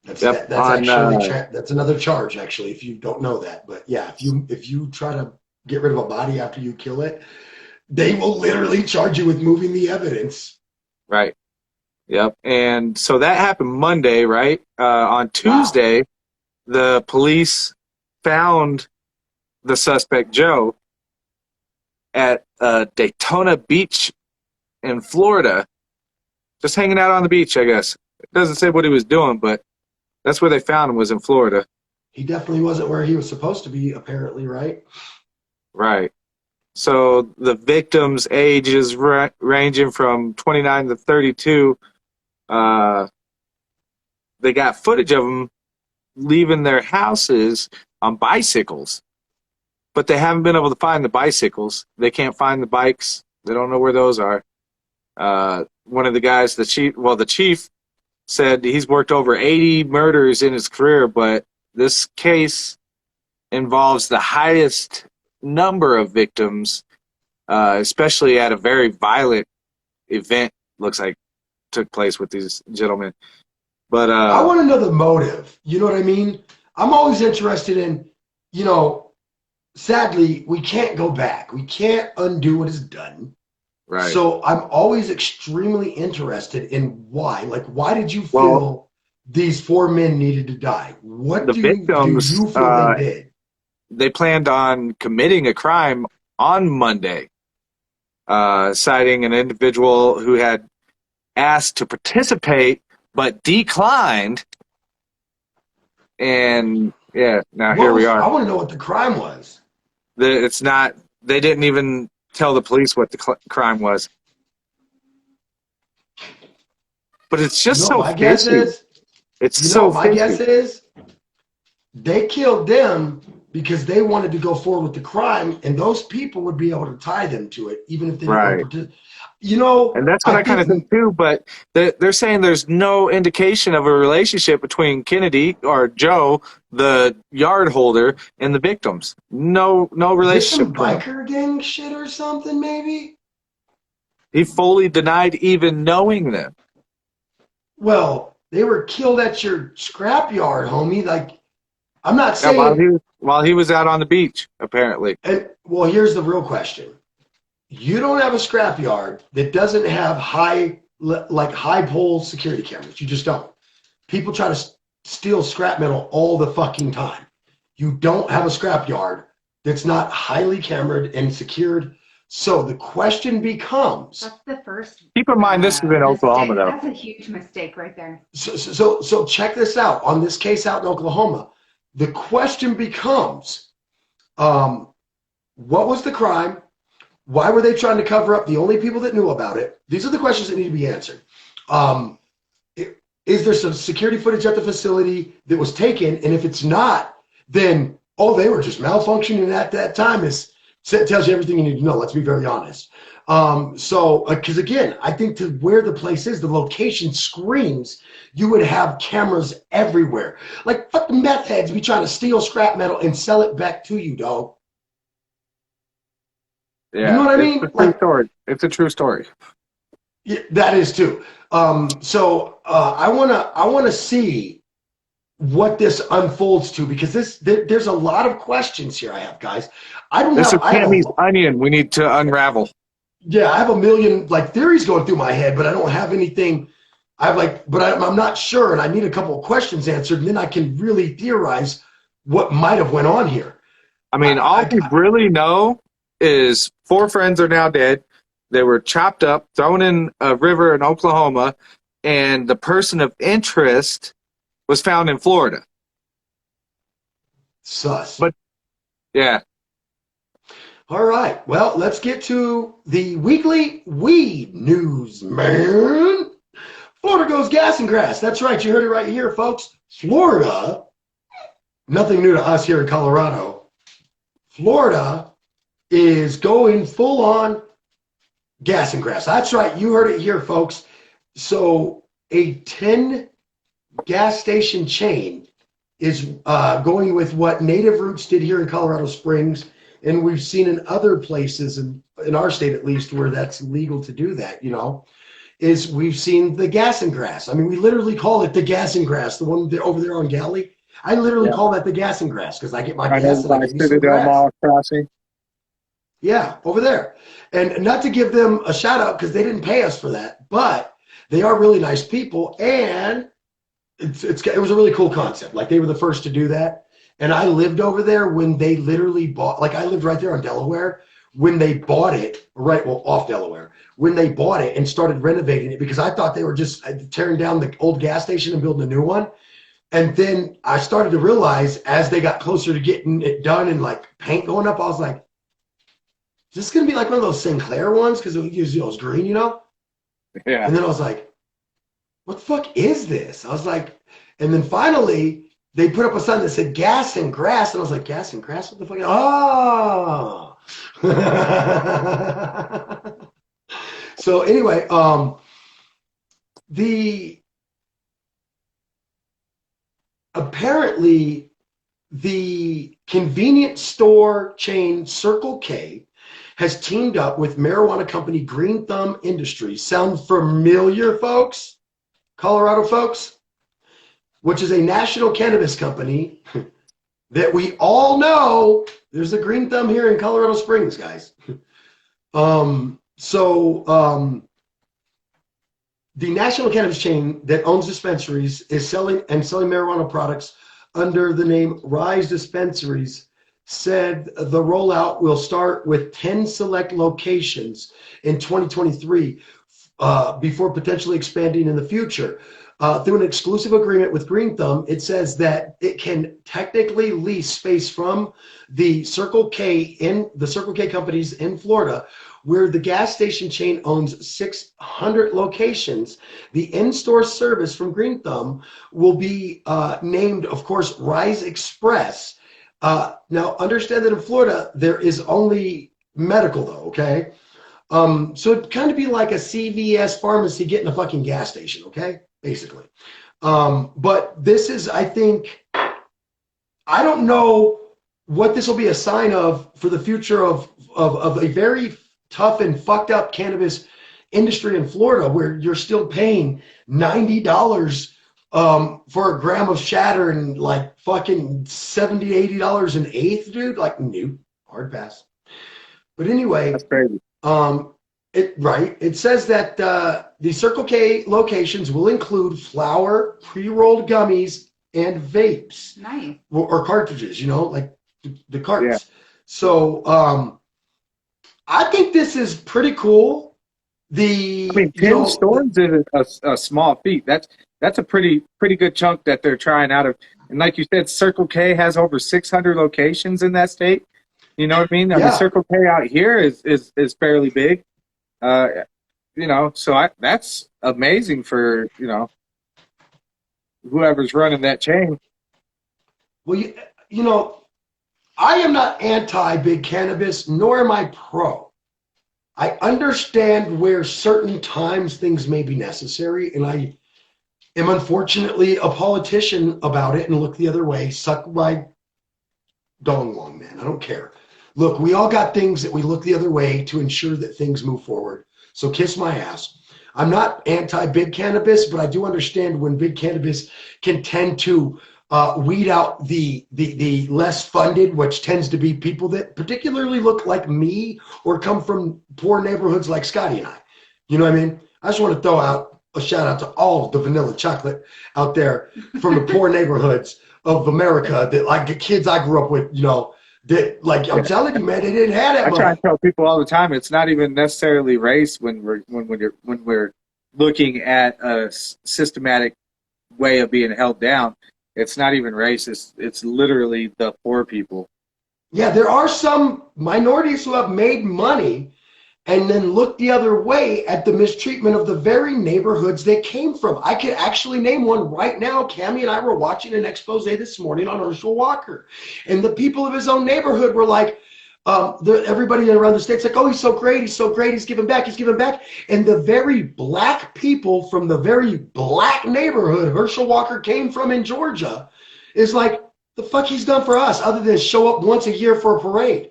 That's another charge, actually, if you don't know that. But yeah, if you try to get rid of a body after you kill it, they will literally charge you with moving the evidence. Right. Yep. And so that happened Monday, right? On Tuesday, the police found the suspect, Joe, at Daytona Beach in Florida. Just hanging out on the beach, I guess. It doesn't say what he was doing, but that's where they found him, was in Florida. He definitely wasn't where he was supposed to be, apparently, right? Right. So the victim's age is ranging from 29 to 32. They got footage of them leaving their houses on bicycles, but they haven't been able to find the bicycles. They can't find the bikes. They don't know where those are. One of the guys, the chief said he's worked over 80 murders in his career, but this case involves the highest number of victims, especially at a very violent event, looks like took place with these gentlemen. But I want to know the motive. You know what I mean? I'm always interested in, sadly, we can't go back. We can't undo what is done. right. So I'm always extremely interested in why. Like, why did you feel these 4 men needed to die? What the do victims, you feel they did? They planned on committing a crime on Monday, citing an individual who had asked to participate but declined. And yeah, now here we are. I want to know what the crime was. It's not. They didn't even tell the police what the crime was. But it's just so my guess fishy. is, It's so my fishy. guess is they killed them because they wanted to go forward with the crime, and those people would be able to tie them to it, even if they didn't Right. participate. And that's what I kind of think too, but they're saying there's no indication of a relationship between Kennedy or Joe, the yard holder, and the victims. No relationship. Some biker gang shit or something, maybe? He fully denied even knowing them. Well, they were killed at your scrapyard, homie. Like, I'm not saying. Yeah, while he was out on the beach, apparently. And well, here's the real question. You don't have a scrapyard that doesn't have high pole security cameras. You just don't. People try to steal scrap metal all the fucking time. You don't have a scrapyard that's not highly camered and secured. So the question becomes. That's the first. Keep in mind, this is in Oklahoma, though. That's a huge mistake right there. So check this out. On this case out in Oklahoma, the question becomes, what was the crime? Why were they trying to cover up the only people that knew about it? These are the questions that need to be answered. Is there some security footage at the facility that was taken? And if it's not, then, they were just malfunctioning at that time. It tells you everything you need to know. Let's be very honest. Because again, I think to where the place is, the location screams you would have cameras everywhere. Like, fuck the meth heads be trying to steal scrap metal and sell it back to you, dog. Yeah, you know what I mean? It's a true story. It's a true story. Yeah, that is too. I wanna see what this unfolds to, because there's a lot of questions here I have, guys. This is Tammy's onion we need to unravel. Yeah, I have a million theories going through my head, but I don't have anything. I'm not sure, and I need a couple of questions answered, and then I can really theorize what might have went on here. I mean, all we really know is 4 friends are now dead. They were chopped up, thrown in a river in Oklahoma, and the person of interest was found in Florida. Sus. But, yeah. All right. Well, let's get to the weekly weed news, man. Florida goes gas and grass. That's right. You heard it right here, folks. Florida, nothing new to us here in Colorado. Florida is going full on gas and grass. That's right. You heard it here, folks. So a 10 gas station chain is going with what Native Roots did here in Colorado Springs. And we've seen in other places, in our state at least, where that's legal to do that, is we've seen the gas and grass. I mean, we literally call it the gas and grass, the one over there on Galley. I literally call that the gas and grass because I get my gas and I get me some grass. Crossing. Yeah, over there. And not to give them a shout out because they didn't pay us for that, but they are really nice people. And it was a really cool concept. Like, they were the first to do that. And I lived over there when they literally bought, I lived right there on Delaware when they bought it, right, well, off Delaware, when they bought it and started renovating it, because I thought they were just tearing down the old gas station and building a new one. And then I started to realize as they got closer to getting it done and like paint going up, I was like, is this going to be like one of those Sinclair ones? Because it was green, you know? Yeah. And then I was like, what the fuck is this? I was like, and then finally they put up a sign that said gas and grass. And I was like, gas and grass? What the fuck? Oh. So anyway, apparently the convenience store chain Circle K has teamed up with marijuana company Green Thumb Industries. Sound familiar, folks? Colorado folks? Which is a national cannabis company that we all know. There's a Green Thumb here in Colorado Springs, guys. The national cannabis chain that owns dispensaries is selling marijuana products under the name Rise Dispensaries said the rollout will start with 10 select locations in 2023 before potentially expanding in the future. Through an exclusive agreement with Green Thumb, it says that it can technically lease space from the Circle K companies in Florida, where the gas station chain owns 600 locations. The in-store service from Green Thumb will be named, of course, Rise Express. Now, understand that in Florida, there is only medical, though, okay? So it'd kind of be like a CVS pharmacy getting a fucking gas station, okay? Basically. But this is, I think, I don't know what this will be a sign of for the future of a very tough and fucked up cannabis industry in Florida, where you're still paying $90 for a gram of shatter and like fucking $70, $80 an eighth, dude. Like, new, hard pass. But anyway, That's crazy. It says that the Circle K locations will include flour, pre-rolled gummies, and vapes. Nice. Or cartridges, you know, like the carts. Yeah. So I think this is pretty cool. 10 stores is a small feat. That's a pretty good chunk that they're trying out of. And like you said, Circle K has over 600 locations in that state. You know what I mean? I mean, Circle K out here is fairly big. So that's amazing for, whoever's running that chain. Well, I am not anti-big cannabis, nor am I pro. I understand where certain times things may be necessary, and I am unfortunately a politician about it and look the other way. Suck my dong long, man. I don't care. Look, we all got things that we look the other way to ensure that things move forward. So kiss my ass. I'm not anti-big cannabis, but I do understand when big cannabis can tend to weed out the less funded, which tends to be people that particularly look like me or come from poor neighborhoods like Scotty and I. You know what I mean? I just want to throw out a shout out to all of the vanilla chocolate out there from the poor neighborhoods of America that, like, the kids I grew up with, that, like, I'm telling you, man, they didn't have that money. I try to tell people all the time, it's not even necessarily race when we're looking at a systematic way of being held down. It's not even race. It's literally the poor people. Yeah, there are some minorities who have made money and then look the other way at the mistreatment of the very neighborhoods they came from. I could actually name one right now. Cami and I were watching an expose this morning on Herschel Walker. And the people of his own neighborhood were like, everybody around the state's like, oh, he's so great, he's giving back. And the very black people from the very black neighborhood Herschel Walker came from in Georgia is like, the fuck he's done for us other than show up once a year for a parade.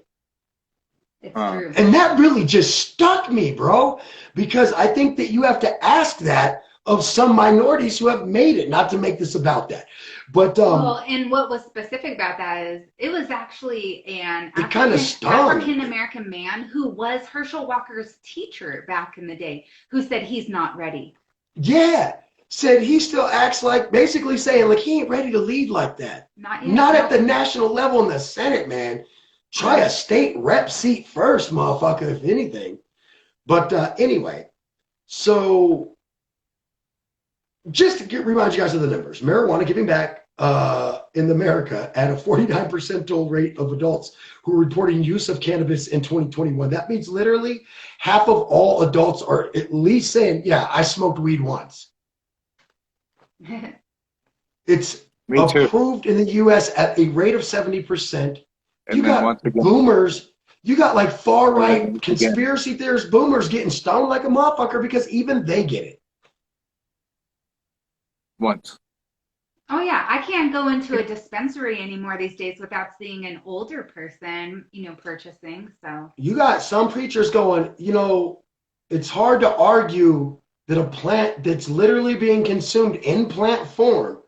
It's true. And that really just stuck me, bro, because I think that you have to ask that of some minorities who have made it, not to make this about that. But well, and what was specific about that is it was actually an African-American man who was Herschel Walker's teacher back in the day who said he's not ready. Yeah. Said he still acts like, basically saying, like, he ain't ready to lead like that. Not yet. Not at the national level in the Senate, man. Try a state rep seat first, motherfucker, if anything. But anyway, so just to remind you guys of the numbers, marijuana giving back in America at a 49% rate of adults who are reporting use of cannabis in 2021. That means literally half of all adults are at least saying, yeah, I smoked weed once. It's approved in the U.S. at a rate of 70%. And you got boomers. You got like far-right conspiracy theorists, boomers getting stoned like a motherfucker because even they get it. Once. Oh yeah, I can't go into a dispensary anymore these days without seeing an older person, purchasing. So you got some preachers going, it's hard to argue that a plant that's literally being consumed in plant form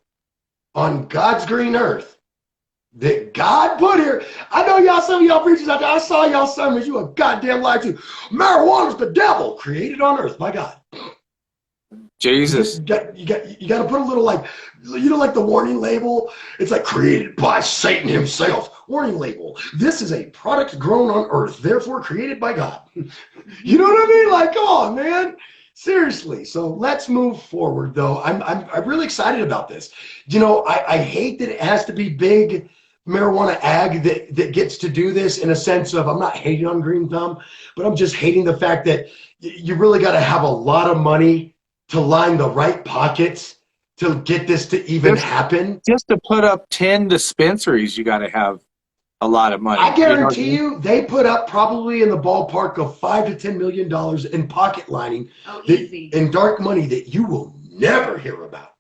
on God's green earth that God put here. I know y'all, some of y'all preachers out there, I saw y'all sermons, you a goddamn liar too. Marijuana's the devil created on earth by God. Jesus. You got to put a little like the warning label. It's like created by Satan himself. Warning label. This is a product grown on earth, therefore created by God. You know what I mean? Like, come on, man. Seriously. So let's move forward, though. I'm really excited about this. I hate that it has to be big marijuana ag that gets to do this in a sense of, I'm not hating on Green Thumb, but I'm just hating the fact that you really got to have a lot of money to line the right pockets to get this to even happen. Just to put up 10 dispensaries, you got to have a lot of money. I guarantee you, they put up probably in the ballpark of $5 to $10 million in pocket lining and dark money that you will never hear about.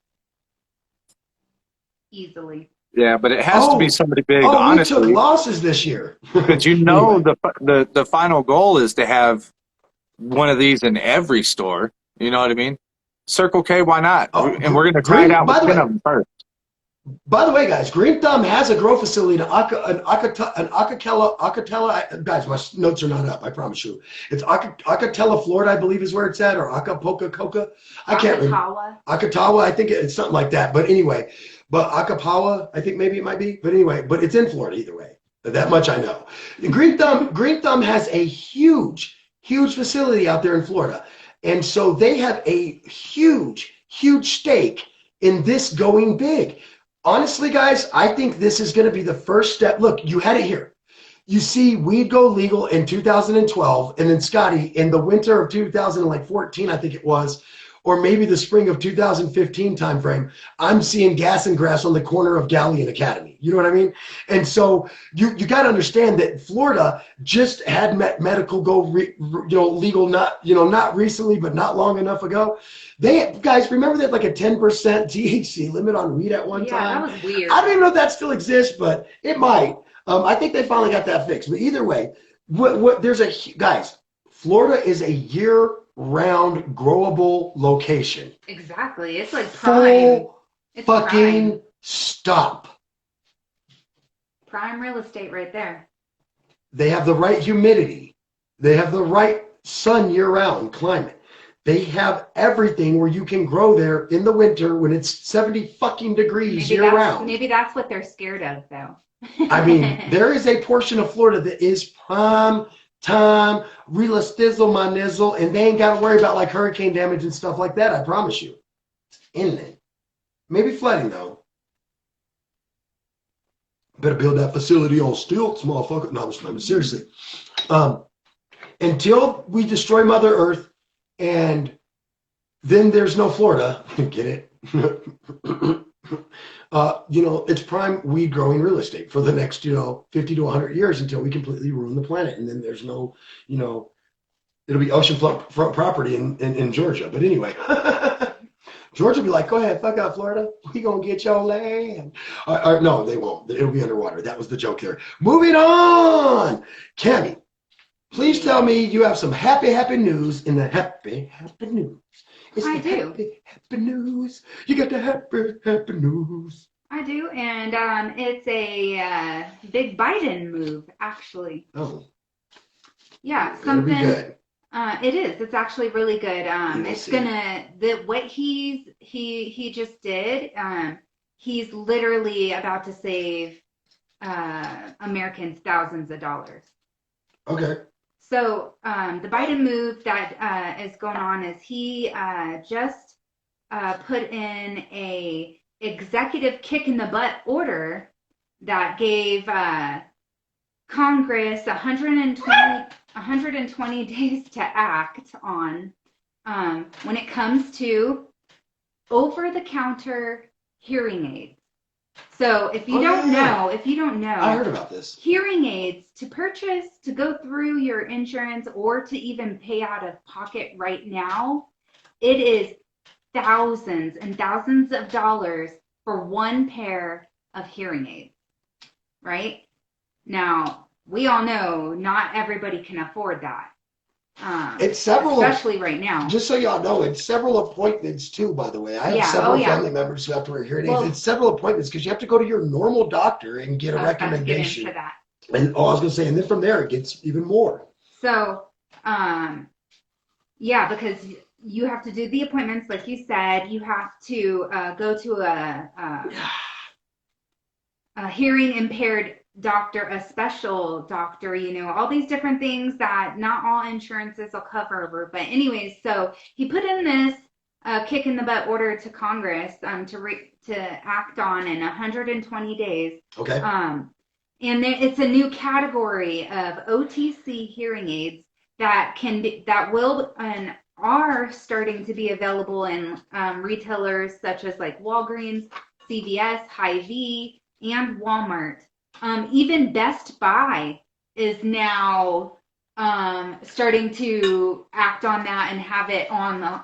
Easily. Yeah, but it has to be somebody big. Honestly, we took losses this year. But anyway. the final goal is to have one of these in every store. You know what I mean? Circle K, why not? And we're going to try it out with 10 of them first. By the way, guys, Green Thumb has a grow facility in Acatella. Guys, my notes are not up, I promise you. It's Acatella, Florida, I believe is where it's at, or Acapulco. I can't remember. Acatawa, I think it's something like that. But anyway, Acapawa, I think maybe it might be. But anyway, but it's in Florida either way. That much I know. And Green Thumb has a huge facility out there in Florida. And so they have a huge stake in this going big. Honestly, guys, I think this is going to be the first step. Look, you had it here. You see weed go legal in 2012, and then Scottie, in the winter of 2014, I think it was, or maybe the spring of 2015 timeframe, I'm seeing gas and grass on the corner of Galley and Academy. You know what I mean? And so you got to understand that Florida just had medical go legal, not recently, but not long enough ago. Guys, remember that like a 10% THC limit on weed at one time? Yeah, that was weird. I don't even know if that still exists, but it might. I think they finally got that fixed. But either way, guys, Florida is a year-round growable location. Exactly. It's like prime. Fucking stop. Prime real estate right there. They have the right humidity. They have the right sun year-round climate. They have everything where you can grow there in the winter when it's 70 fucking degrees year-round. Maybe that's what they're scared of, though. I mean, there is a portion of Florida that is prime time, real estizzle, my nizzle, and they ain't got to worry about like hurricane damage and stuff like that, I promise you. It's inland. Maybe flooding, though. Better build that facility on stilts, motherfucker. No, I'm seriously. Until we destroy Mother Earth, and then there's no Florida. Get it? It's prime weed growing real estate for the next, 50 to 100 years until we completely ruin the planet. And then there's no, it'll be oceanfront property in Georgia. But anyway, Georgia will be like, go ahead, fuck out Florida. We gonna get your land. No, they won't. It'll be underwater. That was the joke there. Moving on. Cami, please tell me you have some happy news in the happy news. I do. Happy news. You got the happy news. I do, and it's a big Biden move, actually. Oh. Yeah, That'll be good. It is. It's actually really good. It's gonna what he just did. He's literally about to save Americans thousands of dollars. Okay. So the Biden move that is going on is he just put in a executive kick in the butt order that gave Congress 120 days to act on when it comes to over-the-counter hearing aids. So if you don't know, I heard about this. Hearing aids to purchase, to go through your insurance, or to even pay out of pocket right now, it is thousands and thousands of dollars for one pair of hearing aids, right? Now, we all know not everybody can afford that. It's several, especially right now. Just so y'all know, it's several appointments too, by the way. I have several family members who have to wear hearing aids. It's several appointments because you have to go to your normal doctor and get a recommendation. Get into that. And I was going to say, and then from there it gets even more. So, because you have to do the appointments, like you said. You have to go to a hearing impaired doctor, a special doctor, all these different things that not all insurances will cover. But anyways, so he put in this kick in the butt order to Congress to act on in 120 days. Okay. And it's a new category of OTC hearing aids that will and are starting to be available in retailers such as like Walgreens, CVS, Hy-Vee, and Walmart. Even Best Buy is now starting to act on that and have it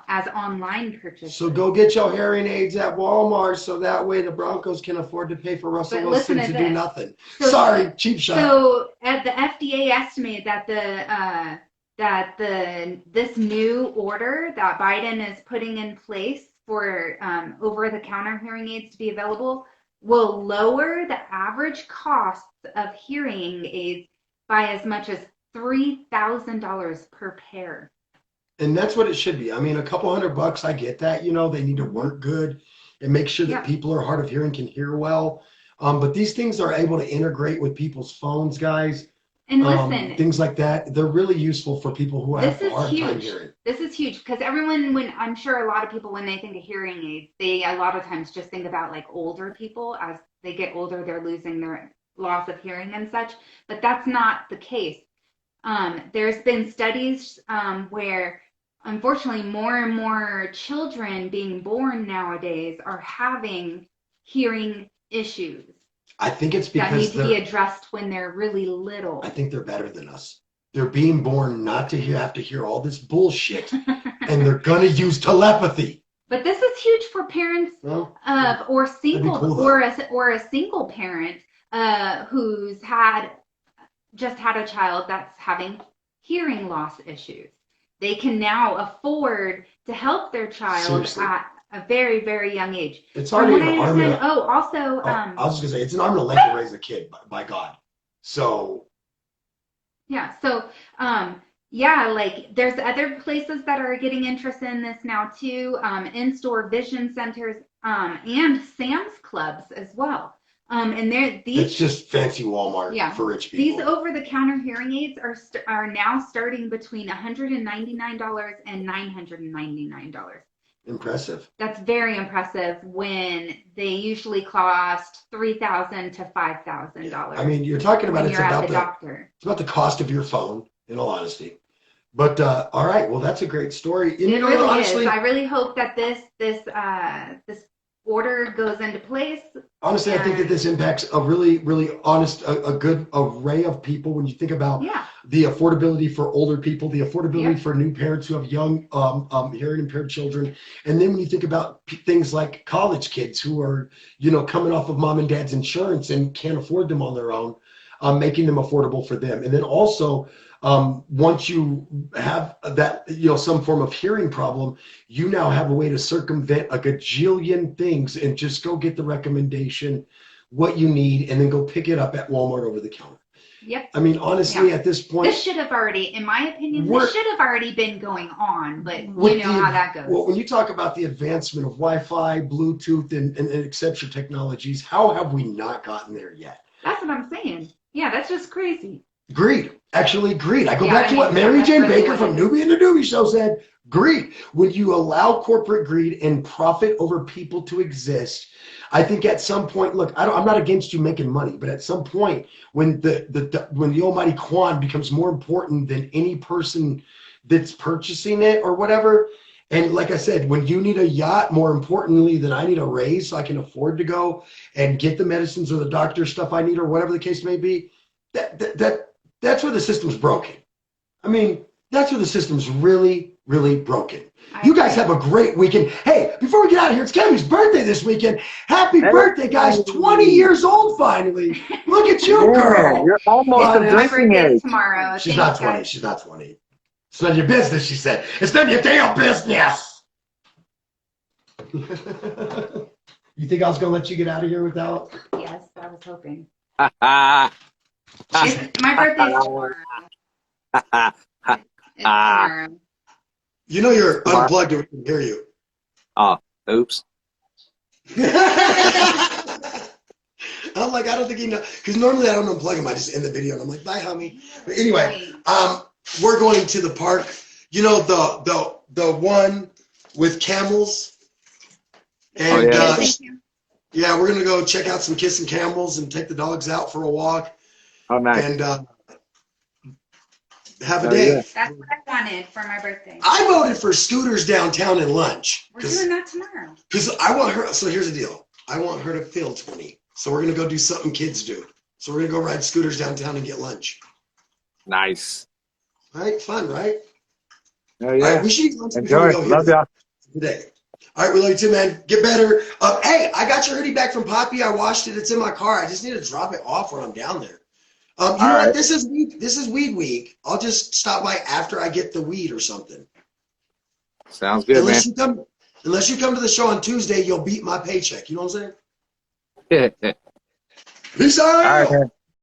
as online purchases. So go get your hearing aids at Walmart so that way the Broncos can afford to pay for Russell Wilson to do nothing. Sorry, cheap shot. So at the FDA estimated that this new order that Biden is putting in place for over-the-counter hearing aids to be available will lower the average costs of hearing aids by as much as $3,000 per pair. And that's what it should be. I mean, a couple $100, I get that. They need to work good and make sure that people who are hard of hearing can hear well. But these things are able to integrate with people's phones, guys. And listen, things like that, they're really useful for people who have a hard time hearing. This is huge because I'm sure a lot of people, when they think of hearing aids, they a lot of times just think about like older people. As they get older, they're losing their loss of hearing and such. But that's not the case. There's been studies where, unfortunately, more and more children being born nowadays are having hearing issues. I think it's because that need to be addressed when they're really little. I think they're better than us. They're being born not to have to hear all this bullshit, and they're gonna use telepathy. But this is huge for parents or a single parent who's just had a child that's having hearing loss issues. They can now afford to help their child at a very, very young age. It's already an arm. I was just gonna say it's an arm and a leg to raise a kid, by God. So. Yeah. So, like there's other places that are getting interested in this now too. In-store vision centers, and Sam's Clubs as well. And it's just fancy Walmart for rich people. These over-the-counter hearing aids are now starting between $199 and $999. Impressive. That's very impressive when they usually cost $3,000 to $5,000. I mean, you're talking about it's about the cost of your phone, in all honesty. But all right, well, that's a great story. And, it really honestly, is. I really hope that this order goes into place. Honestly, I think that this impacts a really, really honest, a good array of people. When you think about the affordability for older people, the affordability for new parents who have young hearing impaired children, and then when you think about things like college kids who are, coming off of mom and dad's insurance and can't afford them on their own, making them affordable for them, and then also. Once you have that, some form of hearing problem, you now have a way to circumvent a gajillion things and just go get the recommendation, what you need, and then go pick it up at Walmart over the counter. Yep. I mean, honestly, at this point, this should have already, in my opinion, been going on, but how that goes. Well, when you talk about the advancement of Wi-Fi, Bluetooth, and et cetera technologies, how have we not gotten there yet? That's what I'm saying. Yeah, that's just crazy. Greed. Actually, greed. I go Yeah, back I to mean, what Mary that's Jane really Baker what from it is. Noobie and the Doobie Show said. Greed. When you allow corporate greed and profit over people to exist, I think at some point, look, I'm not against you making money, but at some point, when when the almighty Quan becomes more important than any person that's purchasing it or whatever, and like I said, when you need a yacht more importantly than I need a raise so I can afford to go and get the medicines or the doctor stuff I need or whatever the case may be, that's where the system's broken. I mean, that's where the system's really, really broken. You guys have a great weekend. Hey, before we get out of here, it's Cammy's birthday this weekend. Happy birthday, guys. 20 years old finally. Look at you, girl. You're almost Fun, a eh? My drinking birthday is age. tomorrow. She's Thanks, not 20. guys. She's not 20. It's none of your business, she said. It's none of your damn business. You think I was going to let you get out of here without? Yes, I was hoping. Ah, My birthday's tomorrow. It's tomorrow. You know you're unplugged and we can hear you. oh, oops. I'm like, I don't think he knows. Because normally I don't unplug him. I just end the video and I'm like, bye, homie. But anyway, we're going to the park. You know, the one with camels. And yeah, we're going to go check out some kissing camels and take the dogs out for a walk. Oh, nice. And have a day. Yeah. That's what I wanted for my birthday. I voted for scooters downtown and lunch. We're doing that tomorrow. Because I want her, so here's the deal. I want her to feel 20. So we're going to go do something kids do. So we're going to go ride scooters downtown and get lunch. Nice. All right, fun, right? Oh, yeah. All right, we should eat lunch Enjoy. before we go Love y'all. today. All right, we love you too, man. Get better. Hey, I got your hoodie back from Poppy. I washed it. It's in my car. I just need to drop it off when I'm down there. You know right. what? This is weed week. I'll just stop by after I get the weed or something. Sounds good, Unless you come to the show on Tuesday, you'll beat my paycheck. You know what I'm saying? man. Peace out. All right, man.